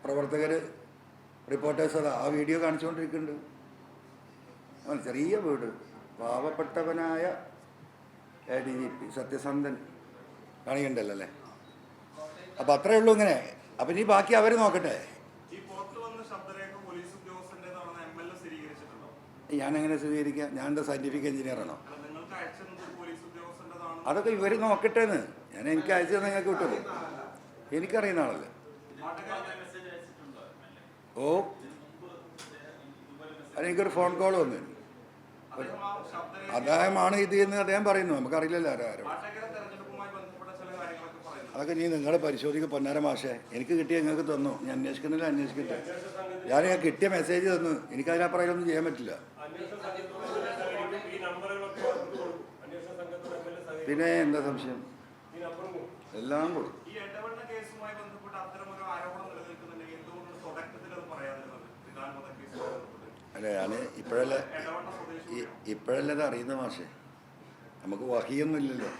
പ്രവർത്തകർ റിപ്പോർട്ടേഴ്സ് ആ വീഡിയോ കാണിച്ചുകൊണ്ടിരിക്കുന്നുണ്ട്. ചെറിയ വീട്, പാവപ്പെട്ടവനായ DGP സത്യസന്ധൻ കാണിക്കണ്ടല്ലോ അല്ലേ? അപ്പം അത്രയേ ഉള്ളൂ ഇങ്ങനെ. അപ്പം ഇനി ബാക്കി അവർ നോക്കട്ടെ. ഞാനെങ്ങനെ സ്ഥിരീകരിക്കാം? ഞാൻ എന്താ സയൻറ്റിഫിക് എഞ്ചിനീയറാണോ? അതൊക്കെ ഇവർ നോക്കട്ടെ എന്ന്. എനിക്ക് അയച്ചത് നിങ്ങൾക്ക് വിട്ടത് എനിക്കറിയുന്ന ആളല്ലേ. ഓ, അതെനിക്കൊരു ഫോൺ കോൾ വന്നു. അദ്ദേഹമാണ് ഇത് എന്ന് അദ്ദേഹം പറയുന്നു. നമുക്കറിയില്ലല്ലോ ആരും. അതൊക്കെ നീ നിങ്ങൾ പരിശോധിക്കുക പൊന്നാര മാഷേ. എനിക്ക് കിട്ടിയ നിങ്ങൾക്ക് തന്നു. ഞാൻ അന്വേഷിക്കുന്നില്ല, അന്വേഷിക്കട്ടെ. ഞാൻ കിട്ടിയ മെസ്സേജ് തന്നു. എനിക്കതിനപ്പുറമൊന്നും ചെയ്യാൻ പറ്റില്ല. പിന്നെ എന്താ സംശയം? എല്ലാം കൊടുക്കും. അല്ലേ, ഞാൻ ഇപ്പോഴല്ലേ അത് അറിയുന്ന മാഷേ. നമുക്ക് വഹിയൊന്നും ഇല്ലല്ലോ.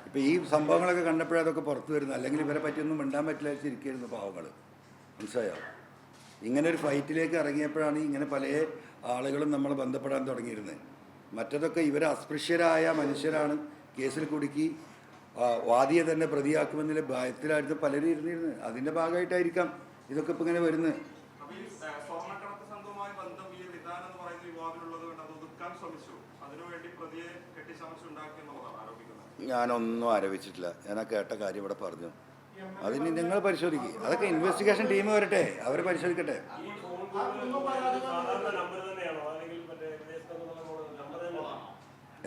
ഇപ്പം ഈ സംഭവങ്ങളൊക്കെ കണ്ടപ്പോഴേ അതൊക്കെ പുറത്തു വരുന്നത്. അല്ലെങ്കിൽ ഇവരെ പറ്റിയൊന്നും മിണ്ടാൻ പറ്റില്ല ചിരിക്കരുന്നു പാവങ്ങൾ. മനസ്സിലായോ? ഇങ്ങനെ ഒരു ഫൈറ്റിലേക്ക് ഇറങ്ങിയപ്പോഴാണ് ഇങ്ങനെ പല ആളുകളും നമ്മൾ ബന്ധപ്പെടാൻ തുടങ്ങിയിരുന്നത്. മറ്റതൊക്കെ ഇവർ അസ്പൃശ്യരായ മനുഷ്യരാണ്, കേസിൽ കുടുക്കി വാദിയെ തന്നെ പ്രതിയാക്കുമെന്നുള്ള ഭയത്തിലായിരുന്നു പലരും ഇരുന്നിരുന്നത്. അതിൻ്റെ ഭാഗമായിട്ടായിരിക്കാം ഇതൊക്കെ ഇപ്പം ഇങ്ങനെ വരുന്നത്. ഞാനൊന്നും ആരോപിച്ചിട്ടില്ല. ഞാൻ ആ കേട്ട കാര്യം ഇവിടെ പറഞ്ഞു. അതിന് നിങ്ങൾ പരിശോധിക്കുക. അതൊക്കെ ഇൻവെസ്റ്റിഗേഷൻ ടീം വരട്ടെ, അവർ പരിശോധിക്കട്ടെ.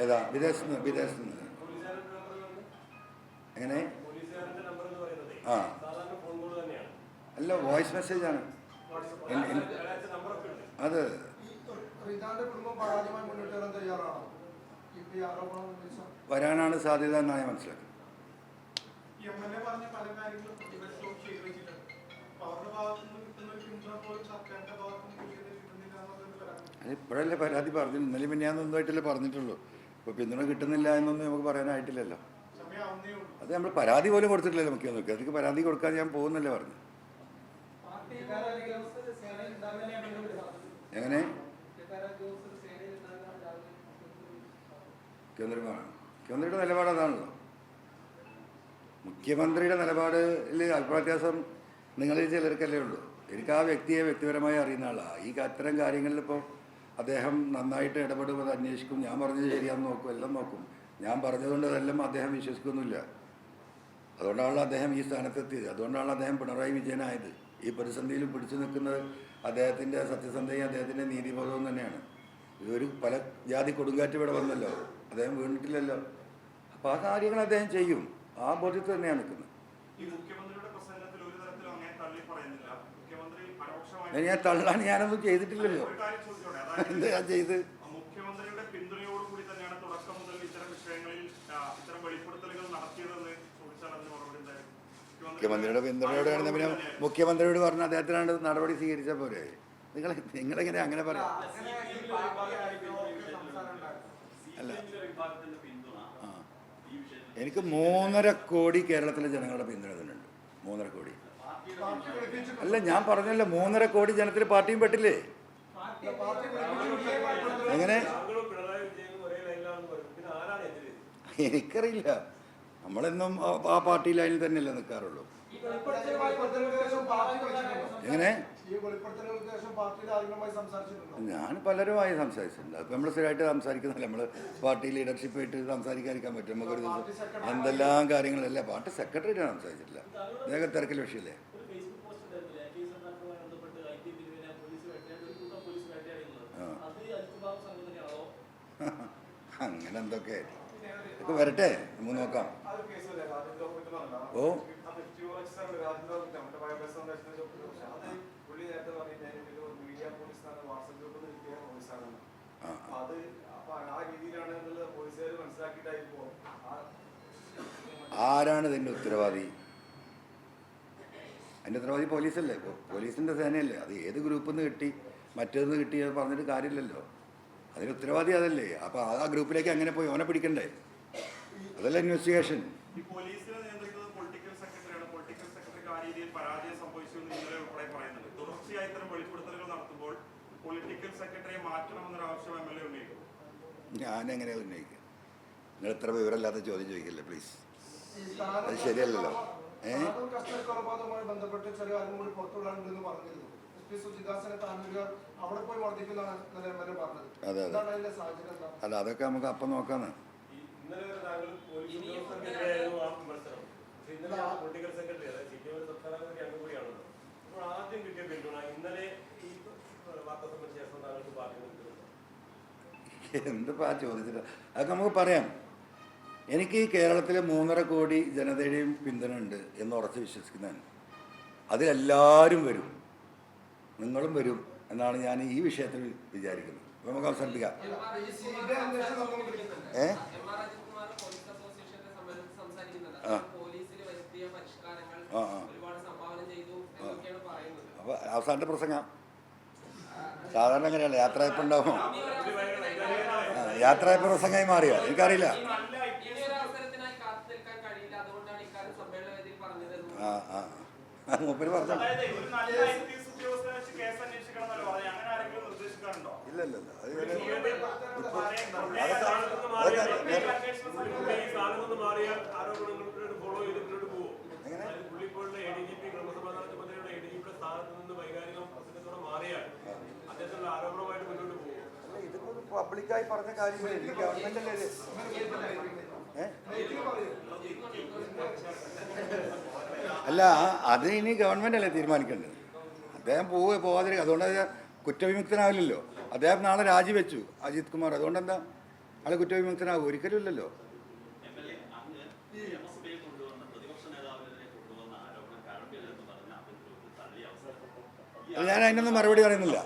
ഏതാ? വിദേശത്ത് നിന്ന് എങ്ങനെ? ആ, അല്ല, വോയിസ് മെസ്സേജാണ് അത്. വരാനാണ് സാധ്യത എന്നാണ് ഞാൻ മനസ്സിലാക്കുന്നത്. ഇപ്പോഴല്ലേ പരാതി പറഞ്ഞു. ഇന്നലെ പിന്നെ ഞാൻ ഒന്നുമായിട്ടല്ലേ പറഞ്ഞിട്ടുള്ളൂ. ഇപ്പോൾ പിന്തുണ കിട്ടുന്നില്ല എന്നൊന്നും നമുക്ക് പറയാനായിട്ടില്ലല്ലോ. അത് നമ്മൾ പരാതി പോലും കൊടുത്തിട്ടില്ലല്ലോ മുഖ്യമന്ത്രിക്ക്. അതിക്ക് പരാതി കൊടുക്കാൻ ഞാൻ പോകുന്നല്ലേ പറഞ്ഞു. എങ്ങനെ? മുഖ്യമന്ത്രിയുടെ നിലപാട് അതാണല്ലോ. മുഖ്യമന്ത്രിയുടെ നിലപാടിൽ അഭിപ്രായ വ്യത്യാസം നിങ്ങളിൽ ചിലർക്കല്ലേ ഉള്ളൂ. എനിക്ക് ആ വ്യക്തിയെ വ്യക്തിപരമായി അറിയുന്ന ആളാണ്. ഈ അത്തരം കാര്യങ്ങളിലിപ്പോൾ അദ്ദേഹം നന്നായിട്ട് ഇടപെടും, അത് അന്വേഷിക്കും. ഞാൻ പറഞ്ഞത് ശരിയാണെന്ന് നോക്കും, എല്ലാം നോക്കും. ഞാൻ പറഞ്ഞതുകൊണ്ട് അതെല്ലാം അദ്ദേഹം വിശ്വസിക്കുന്നില്ല. അതുകൊണ്ടാണല്ലോ അദ്ദേഹം ഈ സ്ഥാനത്തെത്തിയത്. അതുകൊണ്ടാണല്ലോ അദ്ദേഹം പിണറായി വിജയനായത്. ഈ പ്രതിസന്ധിയിൽ പിടിച്ചു നിൽക്കുന്നത് അദ്ദേഹത്തിൻ്റെ സത്യസന്ധതയും അദ്ദേഹത്തിൻ്റെ നീതിബോധവും തന്നെയാണ്. ഇതൊരു പല ജാതി കൊടുങ്കാറ്റ് ഇവിടെ വന്നല്ലോ, അദ്ദേഹം വീണിട്ടില്ലല്ലോ. അപ്പോൾ ആ കാര്യങ്ങൾ അദ്ദേഹം ചെയ്യും. ആ ബോധ്യത്തിൽ തന്നെയാണ് നിൽക്കുന്നത്. ഞാൻ തള്ളാൻ ഞാനൊന്നും ചെയ്തിട്ടില്ലല്ലോ. എന്താ ഞാൻ ചെയ്ത്? മുഖ്യമന്ത്രിയുടെ പിന്തുണയോടെയാണ് പിന്നെ മുഖ്യമന്ത്രിയോട് പറഞ്ഞ അദ്ദേഹത്തിനാണ് നടപടി സ്വീകരിച്ച പോലെ. നിങ്ങളെങ്ങനെ അങ്ങനെ പറയാം? അല്ല, എനിക്ക് 3.5 കോടി കേരളത്തിലെ ജനങ്ങളുടെ പിന്തുണ തന്നെയുണ്ട്. 3.5 കോടി. അല്ല, ഞാൻ പറഞ്ഞല്ലോ 3.5 കോടി ജനത്തിൽ പാർട്ടിയും പെട്ടില്ലേ? എങ്ങനെ? എനിക്കറിയില്ല. നമ്മളെന്നും ആ പാർട്ടി ലൈനിൽ തന്നെയല്ലേ നിൽക്കാറുള്ളൂ. എങ്ങനെ? ഈ വെളിപ്പെടുത്തലുകൾക്ക് ശേഷം പാർട്ടിയിൽ ആരെങ്കിലുമായി സംസാരിച്ചിട്ടുണ്ടോ? ഞാൻ പലരുമായി സംസാരിച്ചിട്ടുണ്ട്. അപ്പോൾ നമ്മൾ സ്ഥിരമായിട്ട് സംസാരിക്കുന്നില്ല. നമ്മൾ പാർട്ടി ലീഡർഷിപ്പായിട്ട് സംസാരിക്കാതിരിക്കാൻ പറ്റും. നമുക്കൊരു ദിവസം എന്തെല്ലാം കാര്യങ്ങളല്ല. പാർട്ടി സെക്രട്ടറിയായിട്ട് സംസാരിച്ചിട്ടില്ല. ഇതൊക്കെ തിരക്കിൽ വിഷയമില്ലേ. അങ്ങനെ എന്തൊക്കെ ഇതൊക്കെ വരട്ടെ, നമുക്ക് നോക്കാം. ഓ ആരാണ് ഇതിൻ്റെ ഉത്തരവാദി? അതിൻ്റെ ഉത്തരവാദി പോലീസല്ലേ? പോലീസിൻ്റെ സേനയല്ലേ? അത് ഏത് ഗ്രൂപ്പിൽ നിന്ന് കിട്ടി മറ്റേന്ന് കിട്ടി അത് പറഞ്ഞിട്ട് കാര്യമില്ലല്ലോ. അതിന് ഉത്തരവാദി അതല്ലേ. അപ്പോൾ ആ ഗ്രൂപ്പിലേക്ക് അങ്ങനെ പോയി ഓനെ പിടിക്കണ്ടേ? അതല്ല ഇൻവെസ്റ്റിഗേഷൻ. ഞാനെങ്ങനെയാണ് ഉന്നയിക്കുക? നിങ്ങൾ ഇത്ര വിവരമില്ലാത്ത ചോദ്യം ചോദിക്കില്ലേ പ്ലീസ്. അത് ശരിയല്ലല്ലോ. കൊലപാതകവുമായി ബന്ധപ്പെട്ട് ചില കാര്യം കൂടി പുറത്തുവിടാനുണ്ടെന്ന് പറഞ്ഞിരുന്നു. അതെ അല്ല, അതൊക്കെ നമുക്ക് അപ്പം നോക്കാന്ന്. എന്തിപ്പോൾ ആ ചോദിച്ചിട്ട് അതൊക്കെ നമുക്ക് പറയാം. എനിക്ക് ഈ കേരളത്തിലെ 3.5 കോടി ജനതയുടെയും പിന്തുണ ഉണ്ട് എന്ന് ഉറച്ച് വിശ്വസിക്കുന്നതാണ്. അതിലെല്ലാവരും വരും, നിങ്ങളും വരും എന്നാണ് ഞാൻ ഈ വിഷയത്തിൽ വിചാരിക്കുന്നത്. അപ്പോൾ നമുക്ക് അവസാനിപ്പിക്കാം. അപ്പോൾ അവസാനത്തെ പ്രസംഗം സാധാരണ അങ്ങനെയല്ല, യാത്രയപ്പം ഉണ്ടാവും. യാത്രയപ്പ പ്രസംഗമായി മാറിയോ എനിക്കറിയില്ല. മൂപ്പര് പറഞ്ഞു. ഇല്ലല്ലോ, ഇതിപ്പോ പബ്ലിക്കായി പറഞ്ഞ കാര്യമില്ല. ഗവൺമെന്റ് അല്ലേ അല്ല, അത് ഇനി ഗവൺമെന്റ് അല്ലേ തീരുമാനിക്കേണ്ടത്. അദ്ദേഹം പോവാതിരിക്കുക. അതുകൊണ്ട് കുറ്റവിമുക്തനാവില്ലല്ലോ. അദ്ദേഹം നാളെ രാജിവെച്ചു അജിത് കുമാർ. അതുകൊണ്ട് എന്താ ആൾ കുറ്റവിമുക്തനാകും? ഒരിക്കലും ഇല്ലല്ലോ. ഞാൻ അതിനൊന്നും മറുപടി പറയുന്നില്ല.